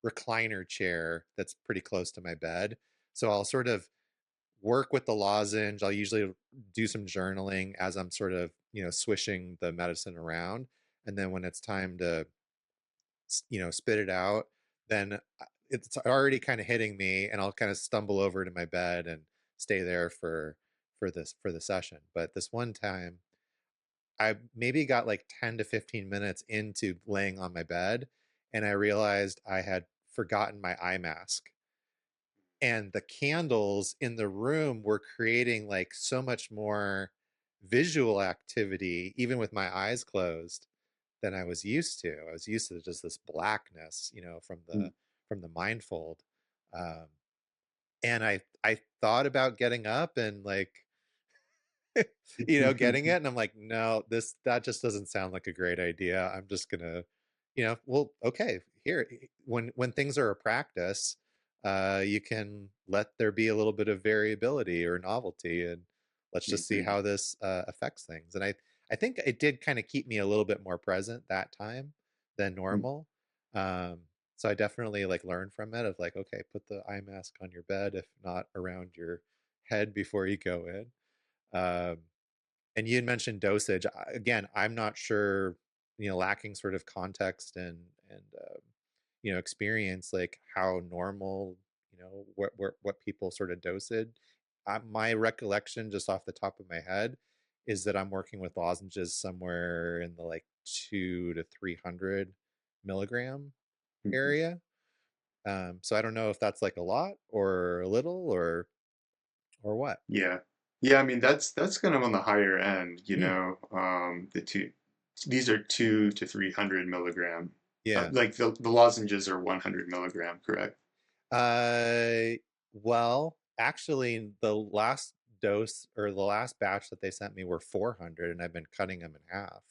recliner chair that's pretty close to my bed. So I'll sort of work with the lozenge. I'll usually do some journaling as I'm sort of swishing the medicine around, and then when it's time to spit it out, then it's already kind of hitting me, and I'll kind of stumble over to my bed and stay there for the session. But this one time, I maybe got like 10 to 15 minutes into laying on my bed, and I realized I had forgotten my eye mask. And the candles in the room were creating like so much more visual activity, even with my eyes closed, than I was used to. I was used to just this blackness, from the mindfold. Um, and I thought about getting up and like getting it, and I'm like, no, that just doesn't sound like a great idea. I'm just gonna, well, okay, here, when things are a practice, you can let there be a little bit of variability or novelty, and let's just see how this affects things. And I think it did kind of keep me a little bit more present that time than normal. Um, so I definitely like learned from it of like, okay, put the eye mask on your bed, if not around your head before you go in. Um, and you had mentioned dosage. Again, I'm not sure, lacking sort of context and experience, like how normal, what people sort of dosage. My recollection, just off the top of my head, is that I'm working with lozenges somewhere in the like 2 to 300 milligram Mhm. area. So I don't know if that's like a lot or a little or what. Yeah. Yeah, I mean that's kind of on the higher end, Mm, these are 2 to 300 milligram. yeah. Like the lozenges are 100 milligram, correct? Uh, well, actually, the last dose or the last batch that they sent me were 400, and I've been cutting them in half.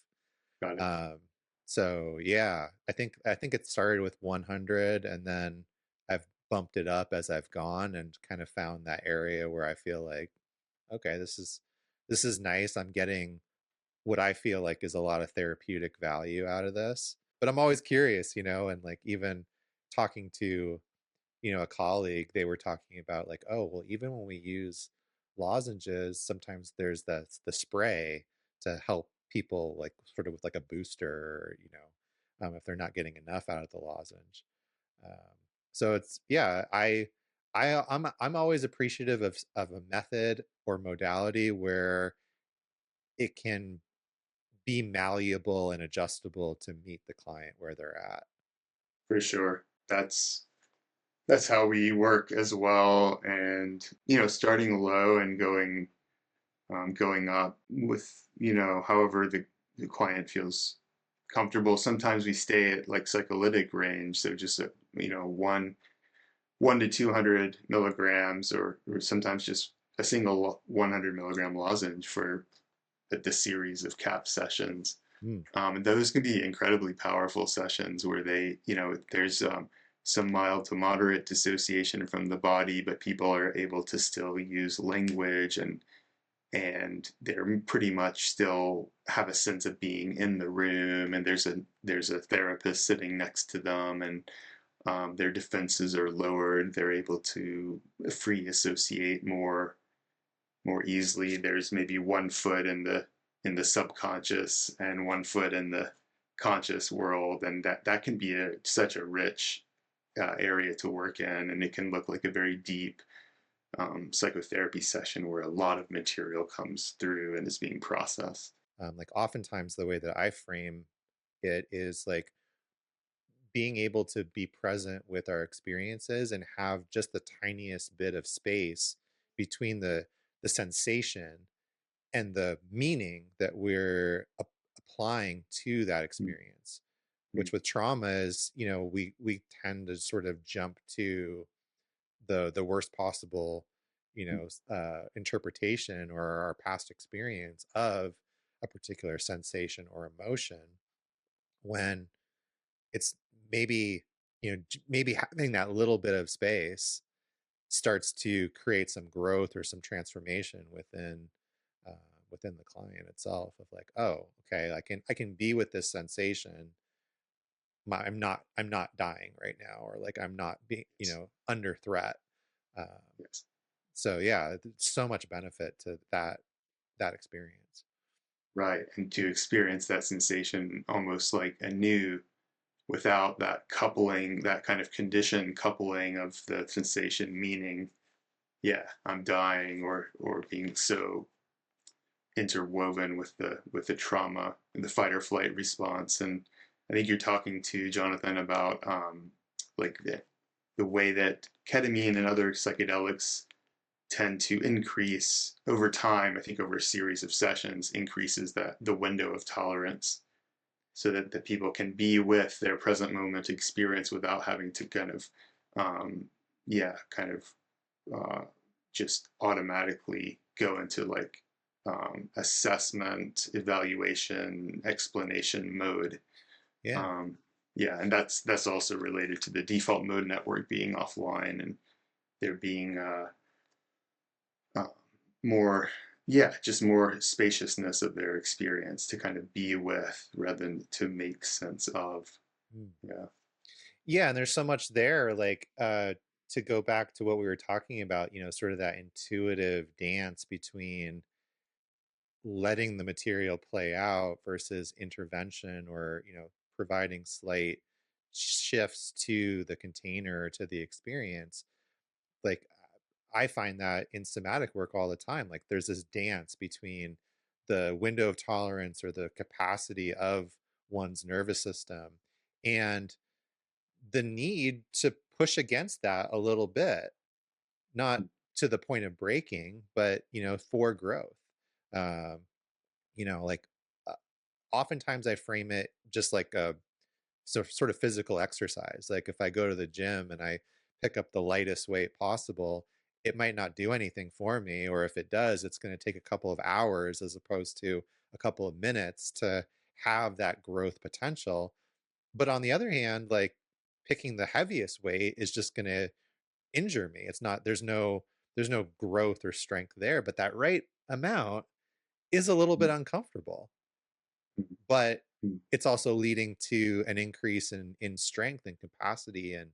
Got it. Um, so yeah, I think it started with 100, and then I've bumped it up as I've gone and kind of found that area where I feel like, okay, this is nice. I'm getting what I feel like is a lot of therapeutic value out of this. But I'm always curious, and like even talking to a colleague, they were talking about like, oh, well, even when we use lozenges, sometimes there's the spray to help people like sort of with like a booster, if they're not getting enough out of the lozenge. Um, so it's yeah, I'm always appreciative of a method or modality where it can be malleable and adjustable to meet the client where they're at. For sure. That's how we work as well. And, starting low and going up with, however the client feels comfortable. Sometimes we stay at like psycholytic range. So just, one to 200 milligrams, or sometimes just a single 100 milligram lozenge for the series of CAP sessions. Mm, And those can be incredibly powerful sessions where there's some mild to moderate dissociation from the body, but people are able to still use language, and they're pretty much still have a sense of being in the room, and there's a therapist sitting next to them, and their defenses are lowered. They're able to free associate more easily. There's maybe one foot in the subconscious and one foot in the conscious world, and that can be such a rich area to work in, and it can look like a very deep psychotherapy session where a lot of material comes through and is being processed. like oftentimes the way that I frame it is like being able to be present with our experiences and have just the tiniest bit of space between the sensation and the meaning that we're applying to that experience, which with trauma is, we tend to sort of jump to the worst possible, interpretation or our past experience of a particular sensation or emotion, when it's maybe, maybe having that little bit of space starts to create some growth or some transformation uh, within the client itself, of like, oh, okay, I can be with this sensation. I'm not dying right now, or like I'm not being, under threat. um, Yes. so yeah, so much benefit to that experience. Right. And to experience that sensation almost like anew without that coupling, that kind of conditioned coupling of the sensation, meaning, yeah, I'm dying, or being so interwoven with the trauma and the fight or flight response. And I think you're talking to Jonathan about like the way that ketamine and other psychedelics tend to increase over time. I think over a series of sessions increases that the window of tolerance, so that the people can be with their present moment experience without having to kind of um, yeah, kind of uh, just automatically go into like assessment, evaluation, explanation mode. Yeah. um, yeah, and that's also related to the default mode network being offline, and there being uh, more, yeah, just more spaciousness of their experience to kind of be with rather than to make sense of. Mm. Yeah. Yeah, and there's so much there, like, to go back to what we were talking about, sort of that intuitive dance between letting the material play out versus intervention, or providing slight shifts to the container, to the experience. Like, I find that in somatic work all the time, like there's this dance between the window of tolerance or the capacity of one's nervous system and the need to push against that a little bit, not to the point of breaking, but for growth. um like, uh, oftentimes I frame it just like a sort of physical exercise. Like, if I go to the gym and I pick up the lightest weight possible, it might not do anything for me, or if it does, it's going to take a couple of hours as opposed to a couple of minutes to have that growth potential. But on the other hand, like, picking the heaviest weight is just going to injure me. It's not, there's no growth or strength there, but that right amount is a little bit uncomfortable, but it's also leading to an increase in strength and capacity and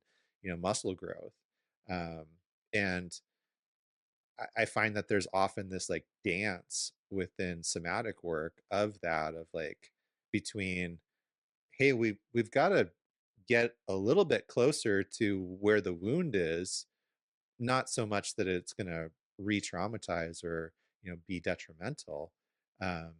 muscle growth. um, and I find that there's often this like dance within somatic work of that, of like, between, hey, we've got to get a little bit closer to where the wound is, not so much that it's going to re-traumatize or be detrimental. um,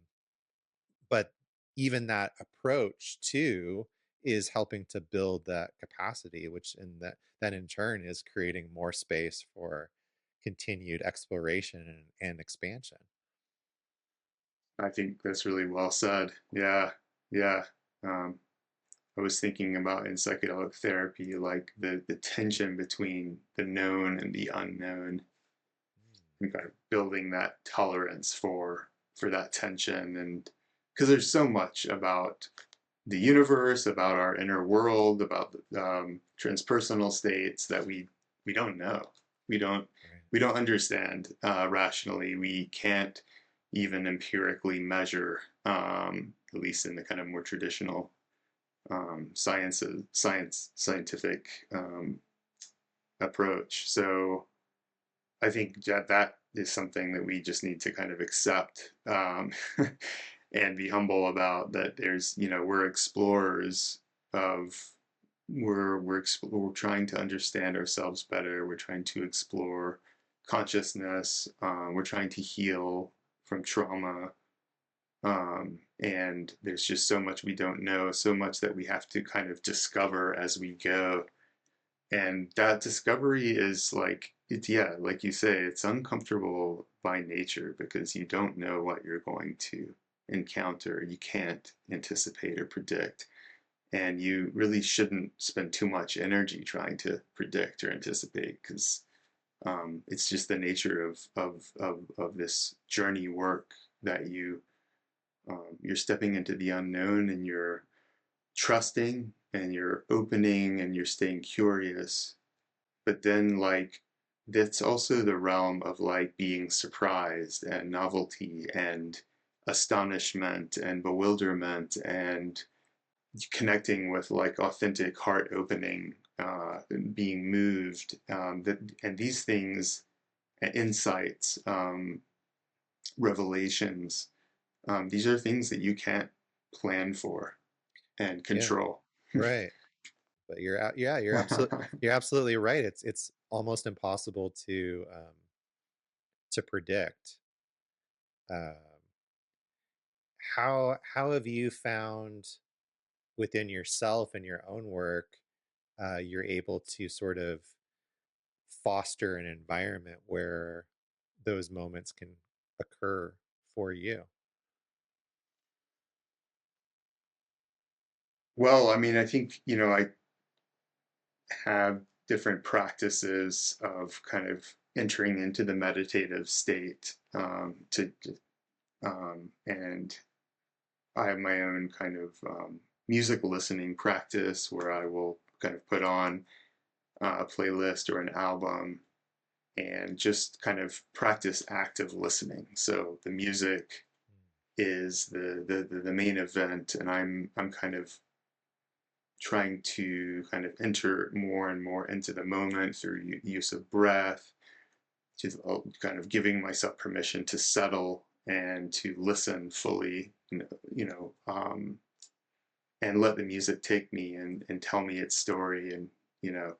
but even that approach too is helping to build that capacity, which in that in turn is creating more space for continued exploration and expansion. I think that's really well said. Yeah, yeah. Um, I was thinking about in psychedelic therapy, like the tension between the known and the unknown, and kind of building that tolerance for that tension. And because there's so much about the universe, about our inner world, about transpersonal states that we don't know. We don't Right. we don't understand rationally. We can't even empirically measure, at least in the kind of more traditional scientific approach. So I think that is something that we just need to kind of accept, and be humble about. That there's, we're explorers of, we're trying to understand ourselves better. We're trying to explore consciousness. We're trying to heal from trauma. And there's just so much we don't know, so much that we have to kind of discover as we go. And that discovery is like, it's, yeah, like you say, it's uncomfortable by nature because you don't know what you're going to encounter. You can't anticipate or predict. And you really shouldn't spend too much energy trying to predict or anticipate, because it's just the nature of this journey work that you're stepping into the unknown, and you're trusting and you're opening and you're staying curious. But then, like, that's also the realm of like being surprised and novelty and astonishment and bewilderment and connecting with like authentic heart opening, and being moved, and these things, insights, revelations, these are things that you can't plan for and Yeah. control. Right. But you're absolutely right. It's almost impossible to predict. um, how have you found within yourself and your own work, you're able to sort of foster an environment where those moments can occur for you? Well, I mean, I think, I have different practices of kind of entering into the meditative state, and I have my own kind of music listening practice where I will kind of put on a playlist or an album and just kind of practice active listening. So the music is the main event, and I'm kind of trying to kind of enter more and more into the moment through use of breath, just kind of giving myself permission to settle and to listen fully, you know, and let the music take me and tell me its story, and you know,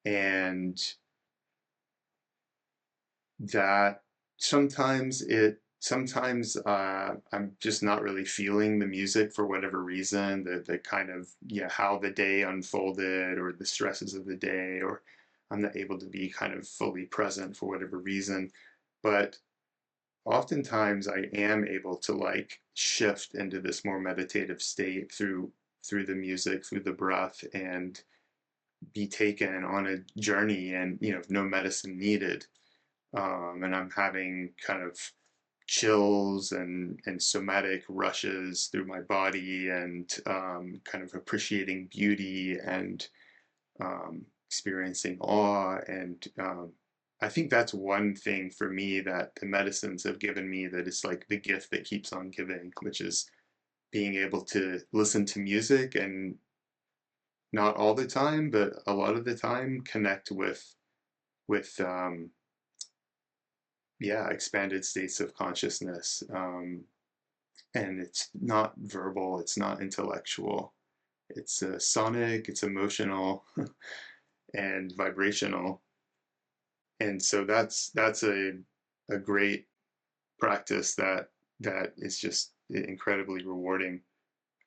and that sometimes I'm just not really feeling the music for whatever reason, the kind of, yeah, how the day unfolded or the stresses of the day, or I'm not able to be kind of fully present for whatever reason. But oftentimes I am able to like shift into this more meditative state through the music, through the breath, and be taken on a journey, and you know, no medicine needed. And I'm having kind of chills and somatic rushes through my body, and kind of appreciating beauty, and experiencing awe. And I think that's one thing for me that the medicines have given me, that is like the gift that keeps on giving, which is being able to listen to music and not all the time, but a lot of the time connect with yeah, expanded states of consciousness. And it's not verbal, it's not intellectual, it's sonic, it's emotional, and vibrational. And so that's a great practice that is just incredibly rewarding.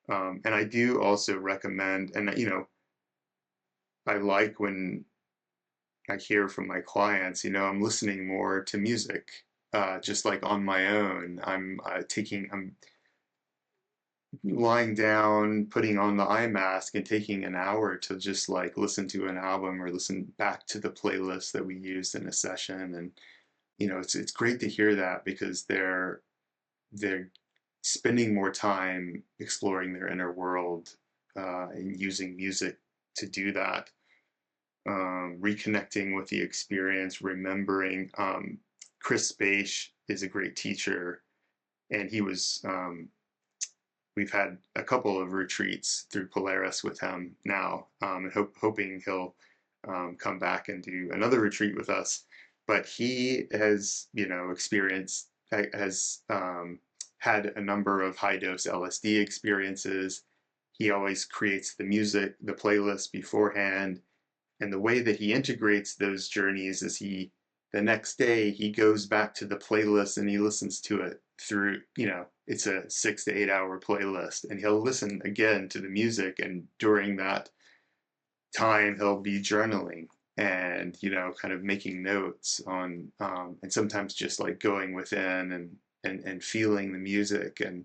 And I do also recommend, and you know, I like when I hear from my clients, you know, I'm listening more to music, just like on my own. I'm lying down, putting on the eye mask, and taking an hour to just like listen to an album or listen back to the playlist that we used in a session. And you know, it's great to hear that, because they're spending more time exploring their inner world, and using music to do that. Reconnecting with the experience, remembering. Chris Bache is a great teacher, and we've had a couple of retreats through Polaris with him now, and hoping he'll come back and do another retreat with us. But he has, you know, has had a number of high dose LSD experiences. He always creates the music, the playlist beforehand. And the way that he integrates those journeys is the next day he goes back to the playlist and he listens to it through, you know, it's a 6 to 8 hour playlist, and he'll listen again to the music. And during that time, he'll be journaling and, you know, kind of making notes on, and sometimes just like going within and feeling the music. And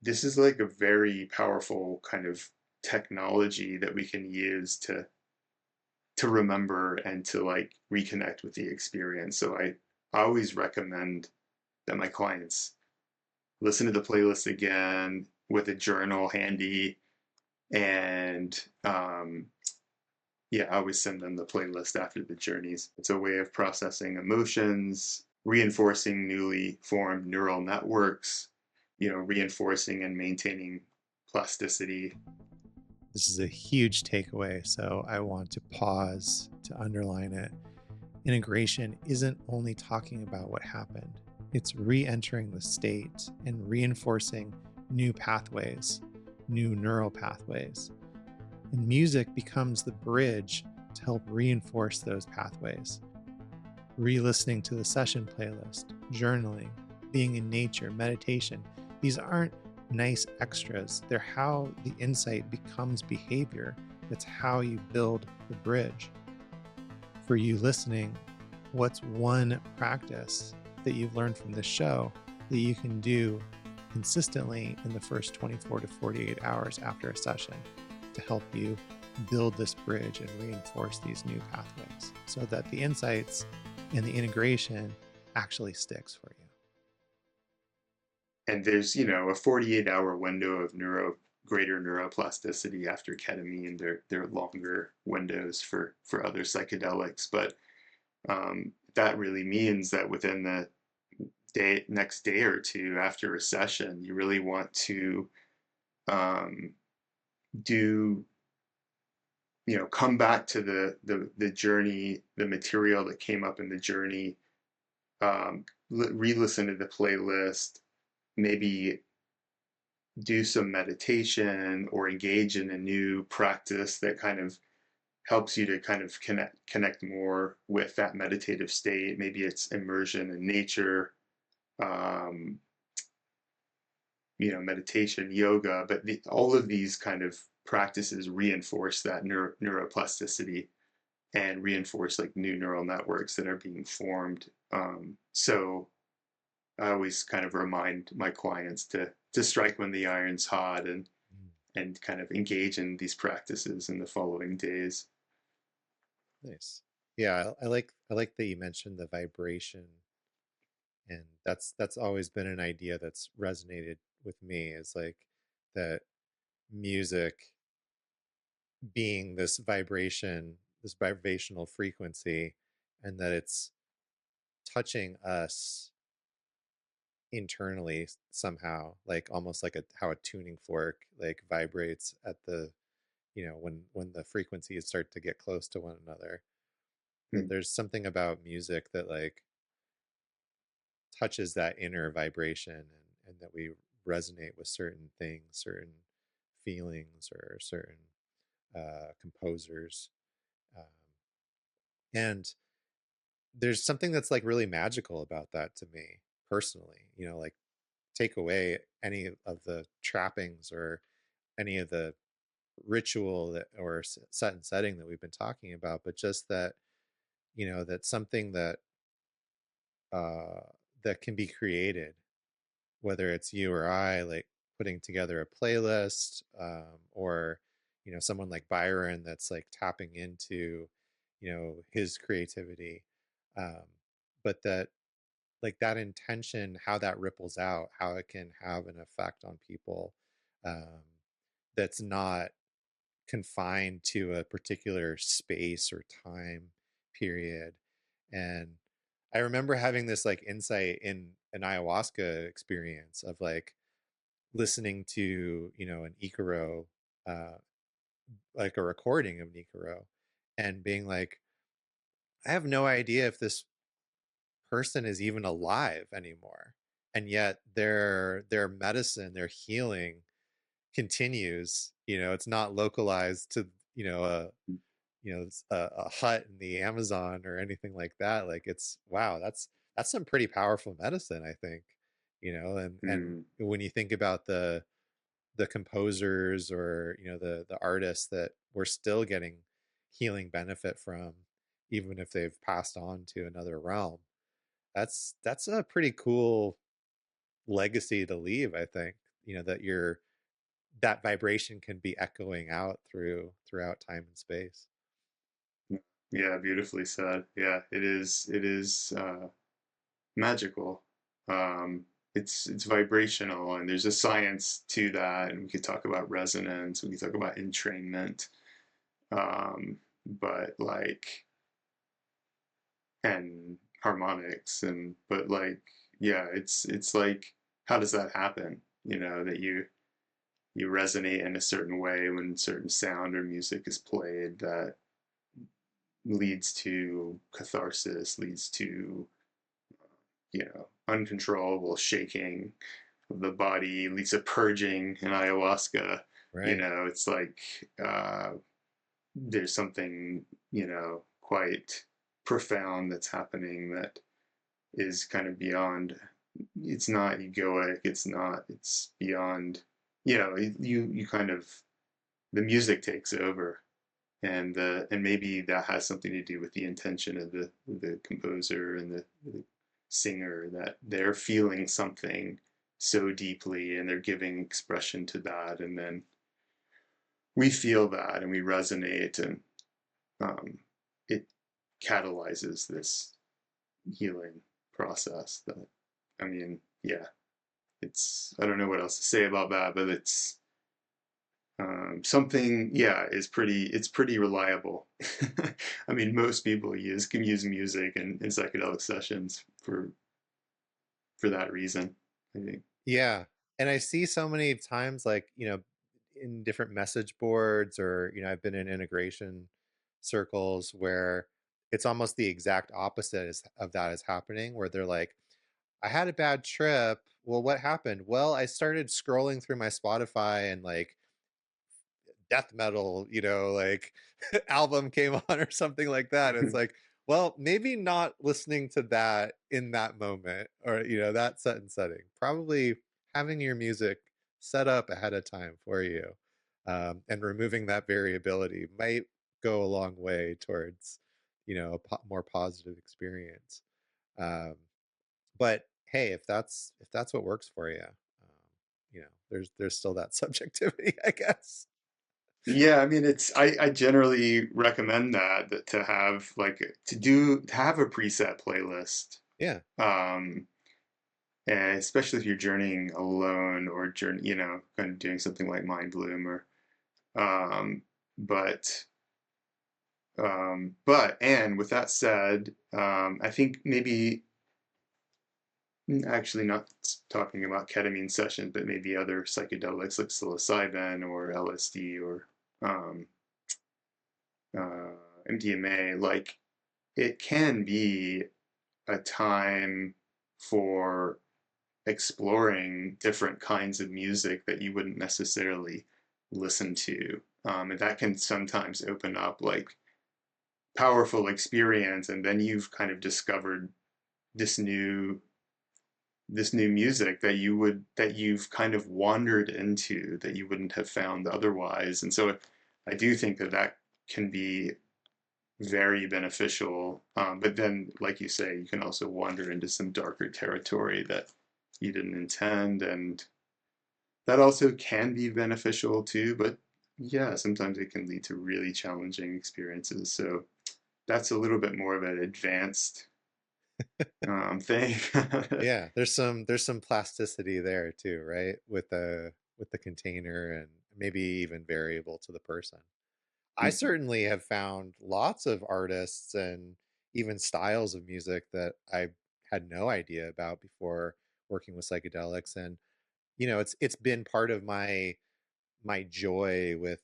this is like a very powerful kind of technology that we can use to remember and to like reconnect with the experience. So I always recommend that my clients listen to the playlist again with a journal handy, and yeah, I always send them the playlist after the journeys. It's a way of processing emotions, reinforcing newly formed neural networks, you know, reinforcing and maintaining plasticity. This is a huge takeaway, so I want to pause to underline it. Integration isn't only talking about what happened, it's re-entering the state and reinforcing new pathways, new neural pathways. And music becomes the bridge to help reinforce those pathways. Re-listening to the session playlist, journaling, being in nature, meditation, these aren't nice extras. They're how the insight becomes behavior. It's how you build the bridge. For you listening, what's one practice that you've learned from this show that you can do consistently in the first 24 to 48 hours after a session to help you build this bridge and reinforce these new pathways so that the insights and the integration actually sticks for you? And there's, you know, a 48-hour window of greater neuroplasticity after ketamine. There are longer windows for other psychedelics, but that really means that within the next day or two after a session, you really want to do, come back to the journey, the material that came up in the journey, re-listen to the playlist, maybe do some meditation or engage in a new practice that kind of helps you to kind of connect more with that meditative state. Maybe it's immersion in nature, um, meditation, yoga, but all of these kind of practices reinforce that neuroplasticity and reinforce like new neural networks that are being formed. So I always kind of remind my clients to strike when the iron's hot, Mm, and kind of engage in these practices in the following days. nice. Yeah, I like that you mentioned the vibration, and that's always been an idea that's resonated with me, is like that music being this vibration, this vibrational frequency, and that it's touching us internally somehow, like almost like how a tuning fork like vibrates at the, when the frequencies start to get close to one another. That Mm, there's something about music that like touches that inner vibration, and that we resonate with certain things, certain feelings, or certain composers. Um, and there's something that's like really magical about that to me personally. Like take away any of the trappings or any of the ritual that or set and setting that we've been talking about, but just that, that something uh that can be created, whether it's you or I, like putting together a playlist, or someone like Byron that's like tapping into his creativity, um, but that, like that intention, how that ripples out, how it can have an effect on people, um, that's not confined to a particular space or time period. And I remember having this like insight in an ayahuasca experience of like listening to, an Ikaro, uh, like a recording of an Ikaro, and being like, I have no idea if this person is even alive anymore. And yet their medicine, their healing continues. It's not localized to, a hut in the Amazon or anything like that. Like it's, wow, that's some pretty powerful medicine, I think. And mm, when you think about the composers, or the artists that we're still getting healing benefit from, even if they've passed on to another realm, that's a pretty cool legacy to leave, I think. That that vibration can be echoing out throughout time and space. yeah, beautifully said. Yeah, it is magical. Um, it's vibrational, and there's a science to that, and we could talk about resonance, we could talk about entrainment, but like, and harmonics, and but like, yeah, it's like, how does that happen? That you resonate in a certain way when certain sound or music is played, that leads to catharsis, leads to uncontrollable shaking of the body, leads to purging in ayahuasca. Right. It's like, there's something quite profound that's happening that is kind of beyond. It's not egoic. It's beyond. You kind of, the music takes over, and maybe that has something to do with the intention of the composer and the singer, that they're feeling something so deeply and they're giving expression to that, and then we feel that and we resonate, and um, it catalyzes this healing process. That, I mean, yeah, it's, I don't know what else to say about that, but it's, something, yeah, is pretty, it's pretty reliable. I mean, most people can use music in psychedelic sessions for that reason, I think. Yeah. And I see so many times, like, in different message boards, or I've been in integration circles where it's almost the exact opposite of that is happening, where they're like, I had a bad trip. Well, what happened? Well, I started scrolling through my Spotify and like death metal, like album came on or something like that. It's like, well, maybe not listening to that in that moment, or that set and setting. Probably having your music set up ahead of time for you, and removing that variability might go a long way towards a more positive experience. Um, but hey, if that's what works for you, there's still that subjectivity, I guess. Yeah, I mean, I generally recommend that to have to have a preset playlist. Yeah. Um, and especially if you're journeying alone or kind of doing something like Mind Bloom or um, but and with that said, I think maybe actually not talking about ketamine sessions, but maybe other psychedelics like psilocybin or LSD or um, uh, MDMA, like it can be a time for exploring different kinds of music that you wouldn't necessarily listen to. And that can sometimes open up like powerful experience, and then you've kind of discovered this new music that you've kind of wandered into that you wouldn't have found otherwise. And so I do think that can be very beneficial. But then, like you say, you can also wander into some darker territory that you didn't intend, and that also can be beneficial too. But yeah, sometimes it can lead to really challenging experiences. So that's a little bit more of an advanced thing. Yeah, there's some plasticity there too, right? With the container, and maybe even variable to the person. I Mhm. certainly have found lots of artists and even styles of music that I had no idea about before working with psychedelics. And it's been part of my joy with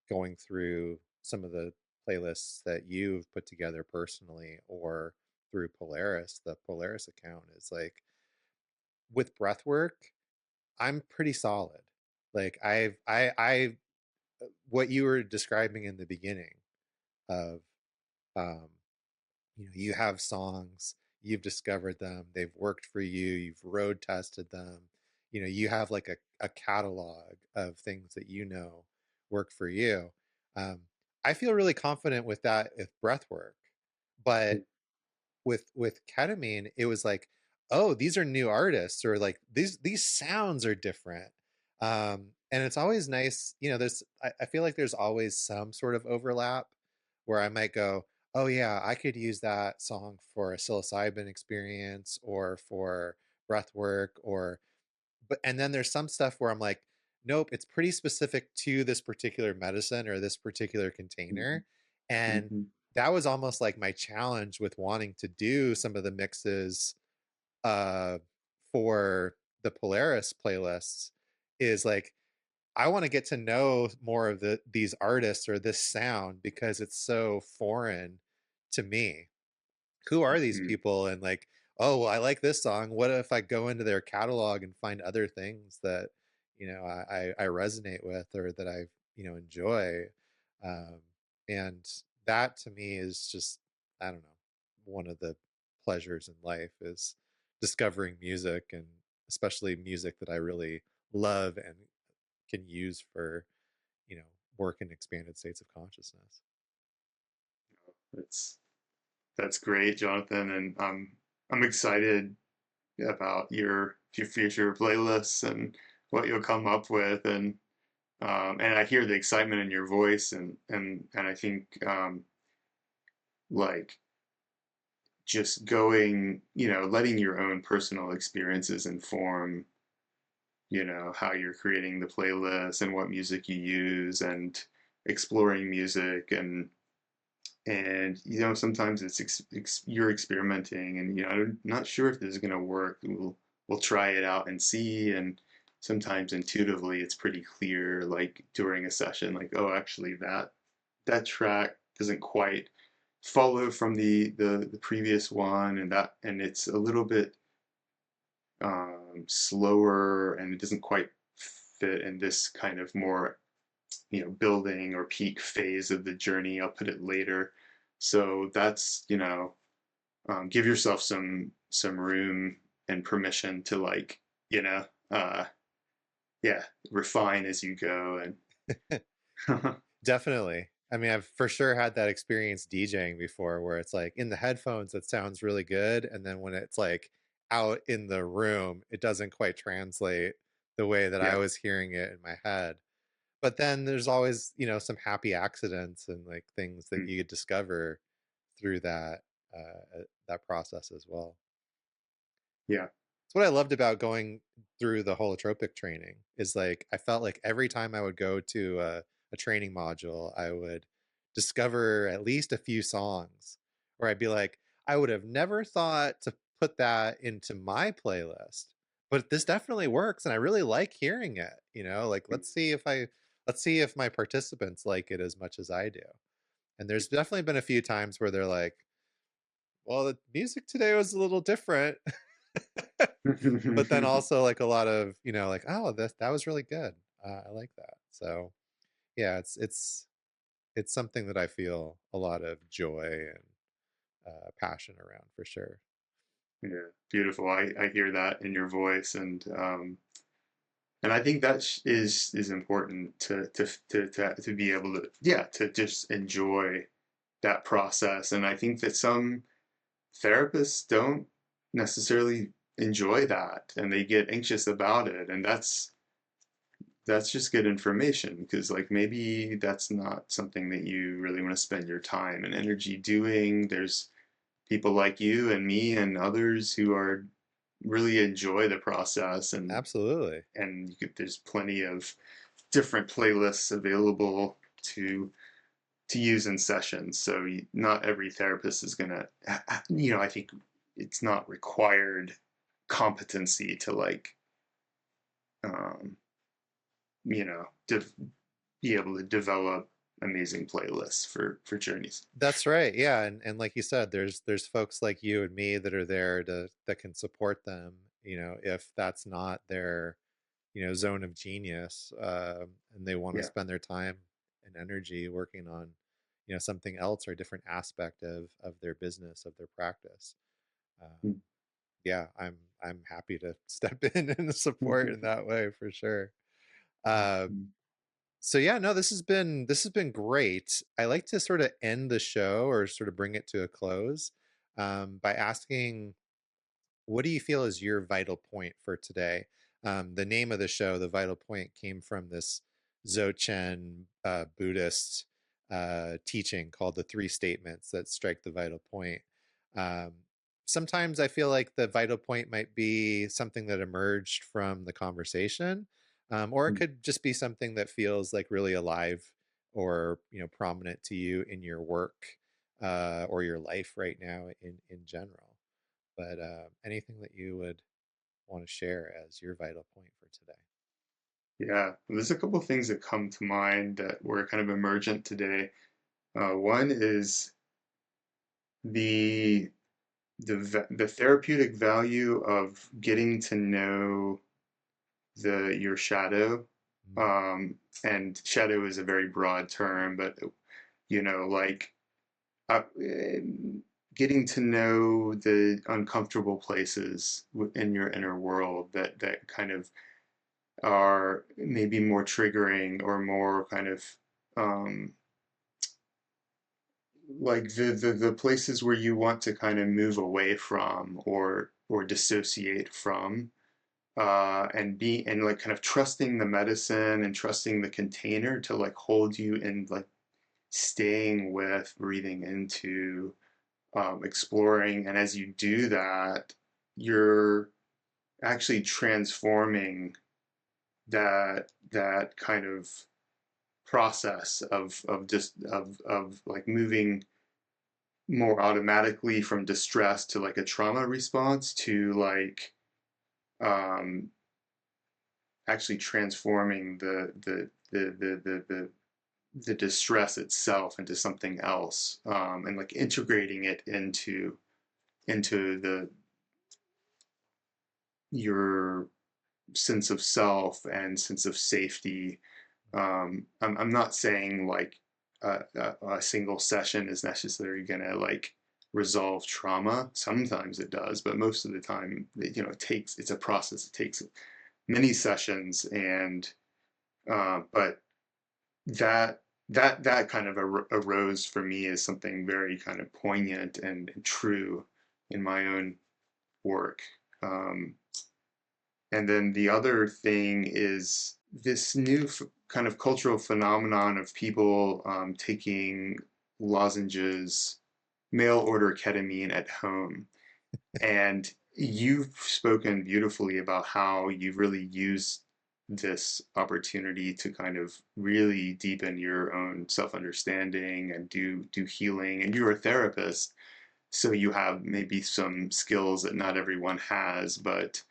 going through some of the playlists that you've put together personally, or through Polaris. The Polaris account is like, with breathwork, I'm pretty solid. Like I what you were describing in the beginning of, um you have songs, you've discovered them, they've worked for you, you've road tested them, you have like a catalog of things that work for you. um, I feel really confident with that with breath work. But with ketamine, it was like, oh, these are new artists, or like these sounds are different. And it's always nice, I feel like there's always some sort of overlap where I might go, oh yeah, I could use that song for a psilocybin experience or for breath work, or but and then there's some stuff where I'm like, nope, it's pretty specific to this particular medicine or this particular container. And Mhm. that was almost like my challenge with wanting to do some of the mixes uh for the Polaris playlists, is like, I want to get to know more of these artists or this sound because it's so foreign to me. Who are these Mhm. people? And like, oh, well, I like this song, what if I go into their catalog and find other things that I resonate with, or that I enjoy. um, and that to me is just, I don't know, one of the pleasures in life is discovering music, and especially music that I really love and can use for you know work in expanded states of consciousness. That's that's great, Jonathan, and I'm excited about your future playlists and what you'll come up with, and I hear the excitement in your voice, and I think like just going, letting your own personal experiences inform, how you're creating the playlist and what music you use, and exploring music, and sometimes you're experimenting, and I'm not sure if this is going to work. We'll try it out and see, sometimes intuitively it's pretty clear, like during a session, like, oh, actually that track doesn't quite follow from the previous one, and it's a little bit slower, and it doesn't quite fit in this kind of more, building or peak phase of the journey. I'll put it later. So that's, give yourself some room and permission to, like, you know, uh, yeah, refine as you go. And Definitely. I mean, I've for sure had that experience DJing before where it's like in the headphones, it sounds really good. And then when it's like out in the room, it doesn't quite translate the way that I yeah. was hearing it in my head. But then there's always, some happy accidents and like things that Mm, you could discover through that process as well. yeah. It's what I loved about going through the holotropic training is like I felt like every time I would go to a training module, I would discover at least a few songs where I'd be like, I would have never thought to put that into my playlist, but this definitely works and I really like hearing it, like Mm. let's see if my participants like it as much as I do. And there's definitely been a few times where they're like, well, the music today was a little different. But then also like a lot of, like, oh, that was really good. I like that. So yeah, it's something that I feel a lot of joy and passion around for sure. Yeah, beautiful. I hear that in your voice, and I think that is important to be able to, yeah, to just enjoy that process. And I think that some therapists don't necessarily enjoy that, and they get anxious about it, and that's just good information, because, like, maybe that's not something that you really want to spend your time and energy doing. There's people like you and me and others who are really enjoy the process, Absolutely. there's plenty of different playlists available to use in sessions. So not every therapist is gonna, I think it's not required competency to, like, um, to be able to develop amazing playlists for journeys. That's right. Yeah, and like you said, there's folks like you and me that are there to that can support them, if that's not their, zone of genius, and they want to Yeah. spend their time and energy working on, something else or a different aspect of their business, of their practice. Um, yeah, I'm happy to step in and support in that way for sure. Uh, so yeah, no, this has been great. I like to sort of end the show or sort of bring it to a close by asking, what do you feel is your vital point for today? The name of the show, The Vital Point, came from this Dzogchen Buddhist teaching called the Three Statements that strike the vital point. Um, Sometimes I feel like the vital point might be something that emerged from the conversation, or it could just be something that feels like really alive or prominent to you in your work or your life right now in general. But anything that you would want to share as your vital point for today? Yeah, there's a couple of things that come to mind that were kind of emergent today. One is the the therapeutic value of getting to know your shadow. Mm. Um, and shadow is a very broad term, but, like, getting to know the uncomfortable places in your inner world that kind of are maybe more triggering, or more kind of, um, like the places where you want to kind of move away from, or dissociate from, and like kind of trusting the medicine and trusting the container to, like, hold you in, like, staying with, breathing into, exploring. And as you do that, you're actually transforming that kind of process of like moving more automatically from distress to, like, a trauma response, to, like, um actually transforming the distress itself into something else, and like integrating it into the your sense of self and sense of safety. I'm not saying like a single session is necessarily gonna like resolve trauma. Sometimes it does, but most of the time, it's a process. It takes many sessions, and but that kind of arose for me as something very kind of poignant and true in my own work. Um, and then the other thing is this new kind of cultural phenomenon of people taking lozenges, mail order ketamine at home. And you've spoken beautifully about how you've really used this opportunity to kind of really deepen your own self-understanding and do healing. And you're a therapist, so you have maybe some skills that not everyone has, but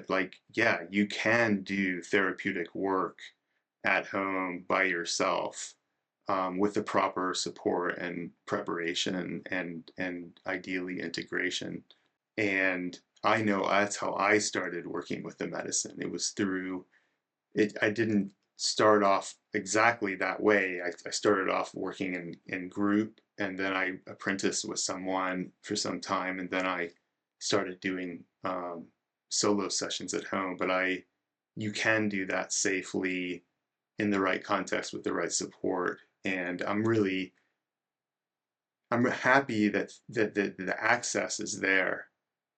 like, yeah, you can do therapeutic work at home by yourself, with the proper support and preparation and ideally integration. And I know that's how I started working with the medicine. It was through it. I didn't start off exactly that way. I started off working in group, and then I apprenticed with someone for some time, and then I started doing solo sessions at home. But you can do that safely in the right context with the right support. And I'm happy that the access is there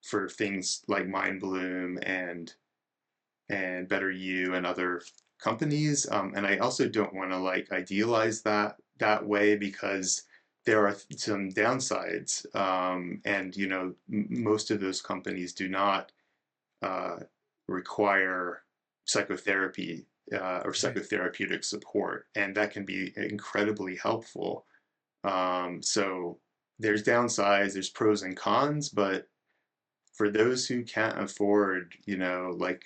for things like Mind Bloom and Better You and other companies. And I also don't want to like idealize that way, because there are some downsides. And most of those companies do not uh, require psychotherapy or Right. psychotherapeutic support, and that can be incredibly helpful. So there's downsides, there's pros and cons, but for those who can't afford, a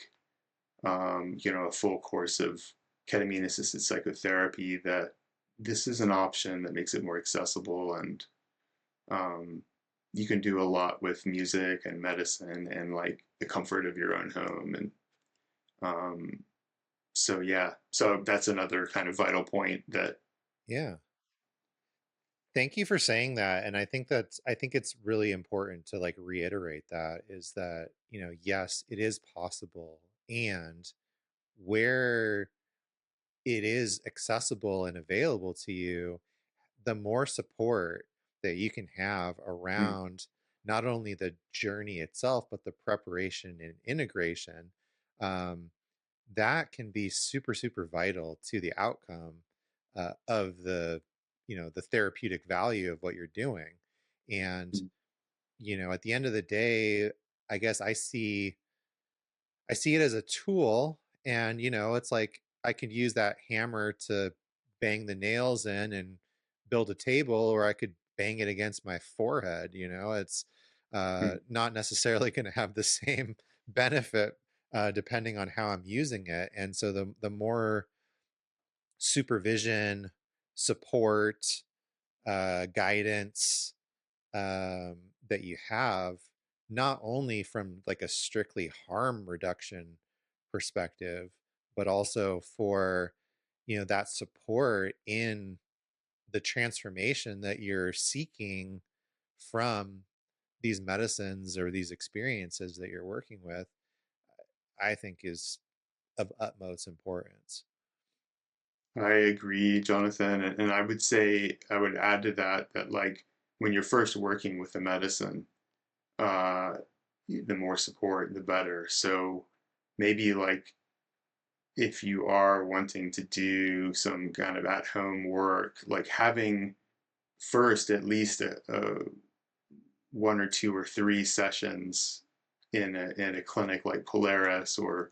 full course of ketamine-assisted psychotherapy, that this is an option that makes it more accessible, and um, you can do a lot with music and medicine and like the comfort of your own home. And um, so yeah, so that's another kind of vital point that Yeah. Thank you for saying that. And I think it's really important to like reiterate that is that, yes, it is possible. And where it is accessible and available to you, the more support that you can have mm, around not only the journey itself, but the preparation and integration, um, that can be super, super vital to the outcome of the therapeutic value of what you're doing. And, mm, at the end of the day, I guess I see it as a tool, and it's like I could use that hammer to bang the nails in and build a table, or I could bang it against my forehead. It's mm, not necessarily going to have the same benefit depending on how I'm using it. And so the more supervision, support, guidance that you have, not only from like a strictly harm reduction perspective, but also for that support in the transformation that you're seeking from these medicines or these experiences that you're working with, I think is of utmost importance. I agree, Jonathan. And I would say, I would add to that like when you're first working with the medicine, uh, the more support, the better. So maybe like if you are wanting to do some kind of at home work, like having first at least a one or two or three sessions in a clinic like Polaris, or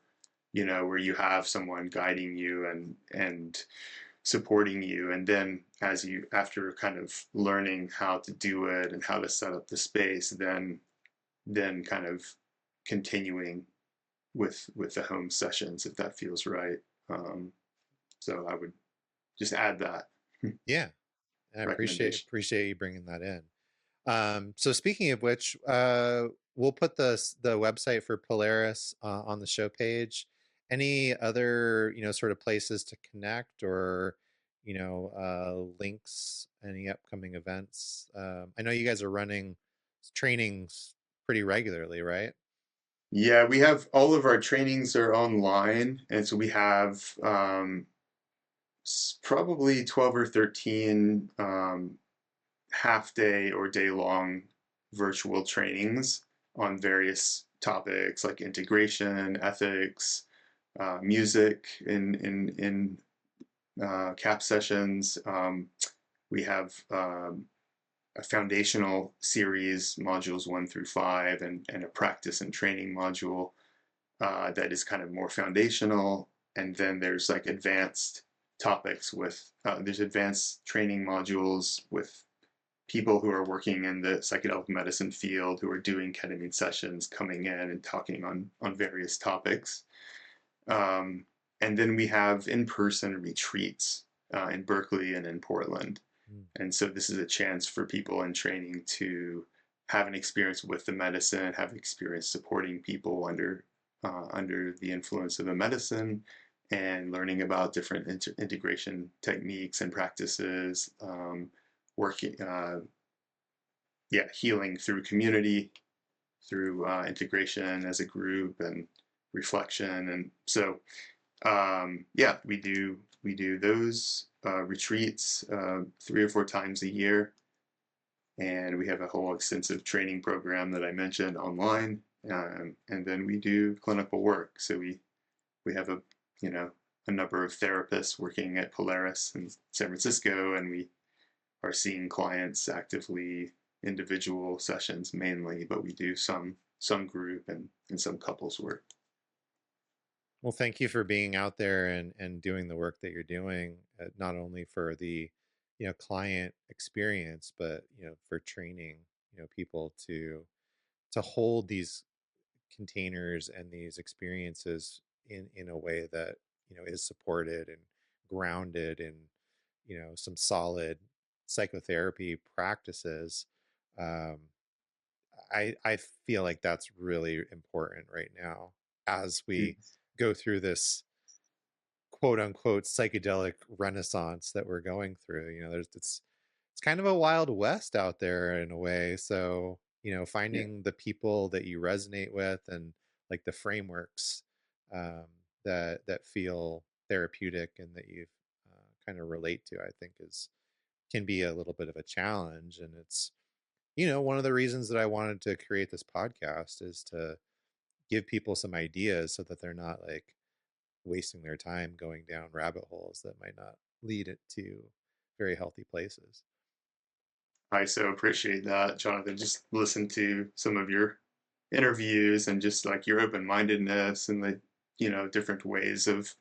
where you have someone guiding you and supporting you, and then as you after kind of learning how to do it and how to set up the space, then kind of continuing with the home sessions if that feels right. Um, so I would just add that Yeah, I recommendation. appreciate you bringing that in. So speaking of which, we'll put the website for Polaris on the show page. Any other, sort of places to connect, or links, any upcoming events? I know you guys are running trainings pretty regularly, right? Yeah, we have all of our trainings are online, and so we have probably 12 or 13 half day or day long virtual trainings on various topics like integration, ethics, music in CAP sessions. We have a foundational series, modules 1 through 5, and a practice and training module that is kind of more foundational. And then there's like advanced topics with, there's advanced training modules with people who are working in the psychedelic medicine field who are doing ketamine sessions coming in and talking on various topics. Um, and then we have in-person retreats in Berkeley and in Portland. Mm. And so this is a chance for people in training to have an experience with the medicine, have experience supporting people under the influence of the medicine, and learning about different integration techniques and practices, working, healing through community, through integration as a group and reflection. And so we do those retreats 3 or 4 times a year, and we have a whole extensive training program that I mentioned online, and then we do clinical work. So we have a number of therapists working at Polaris in San Francisco, and we are seeing clients actively, individual sessions mainly, but we do some group and some couples work. Well, thank you for being out there and doing the work that you're doing, not only for the, client experience, but, for training, people to hold these containers and these experiences in a way that, is supported and grounded in, some solid psychotherapy practices. Um, I feel like that's really important right now as we go through this quote unquote psychedelic renaissance that we're going through. It's kind of a wild west out there in a way. So, Yeah, finding the people that you resonate with, and like the frameworks um, that feel therapeutic and that you kind of relate to, I think is can be a little bit of a challenge. And it's, one of the reasons that I wanted to create this podcast is to give people some ideas so that they're not like wasting their time going down rabbit holes that might not lead it to very healthy places. I so appreciate that, Jonathan. Just listen to some of your interviews and just like your open-mindedness and the different ways of.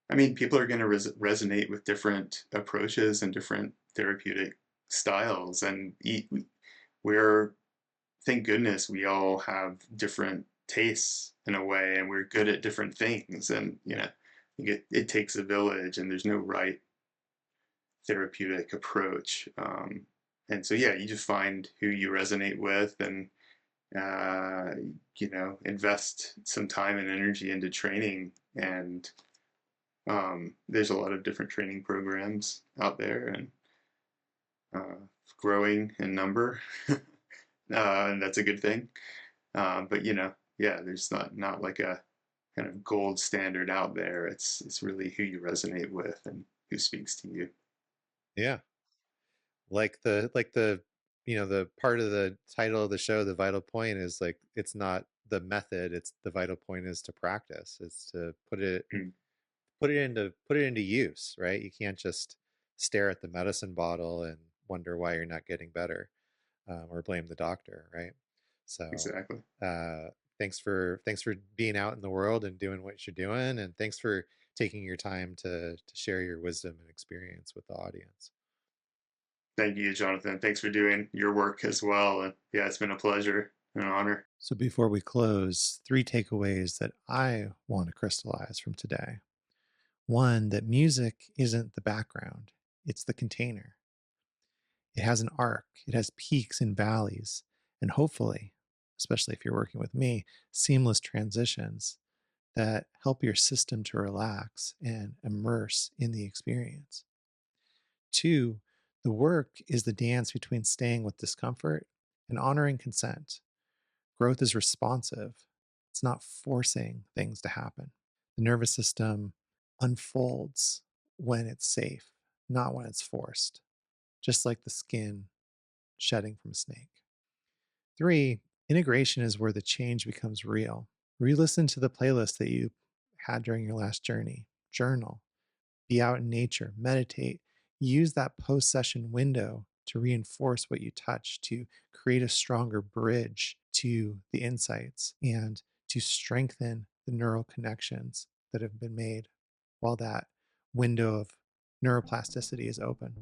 I mean, people are going to resonate with different approaches and different therapeutic styles, and we're thank goodness we all have different tastes in a way, and we're good at different things, and it takes a village, and there's no right therapeutic approach. And so, yeah, you just find who you resonate with, and uh, invest some time and energy into training. And there's a lot of different training programs out there, and growing in number, and that's a good thing. But yeah, there's not like a kind of gold standard out there. It's really who you resonate with and who speaks to you. Yeah. Like the the part of the title of the show, the vital point is like it's not the method, it's the vital point is to practice. It's to Mm, put it into use, right? You can't just stare at the medicine bottle and wonder why you're not getting better, or blame the doctor, right? So, exactly. uh, thanks for being out in the world and doing what you're doing, and thanks for taking your time to share your wisdom and experience with the audience. Thank you, Jonathan. Thanks for doing your work as well. And yeah, it's been a pleasure. An honor. So before we close, 3 takeaways that I want to crystallize from today. One, that music isn't the background, it's the container. It has an arc, it has peaks and valleys, and hopefully, especially if you're working with me, seamless transitions that help your system to relax and immerse in the experience. Two, the work is the dance between staying with discomfort and honoring consent. Growth is responsive, it's not forcing things to happen. The nervous system unfolds when it's safe, not when it's forced, just like the skin shedding from a snake. Three, integration is where the change becomes real. Re listen to the playlist that you had during your last journey, journal, be out in nature, meditate. Use that post session window to reinforce what you touch, to create a stronger bridge to the insights and to strengthen the neural connections that have been made while that window of neuroplasticity is open.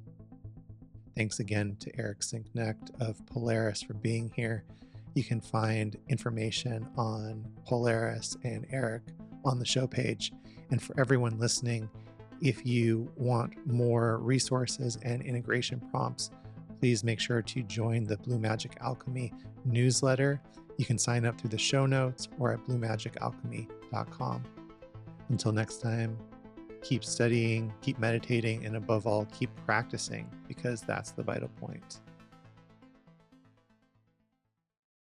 Thanks again to Eric Sienknecht of Polaris for being here. You can find information on Polaris and Eric on the show page. And for everyone listening, if you want more resources and integration prompts, please make sure to join the Blue Magic Alchemy newsletter. You can sign up through the show notes or at bluemagicalchemy.com. Until next time, keep studying, keep meditating, and above all, keep practicing, because that's the vital point.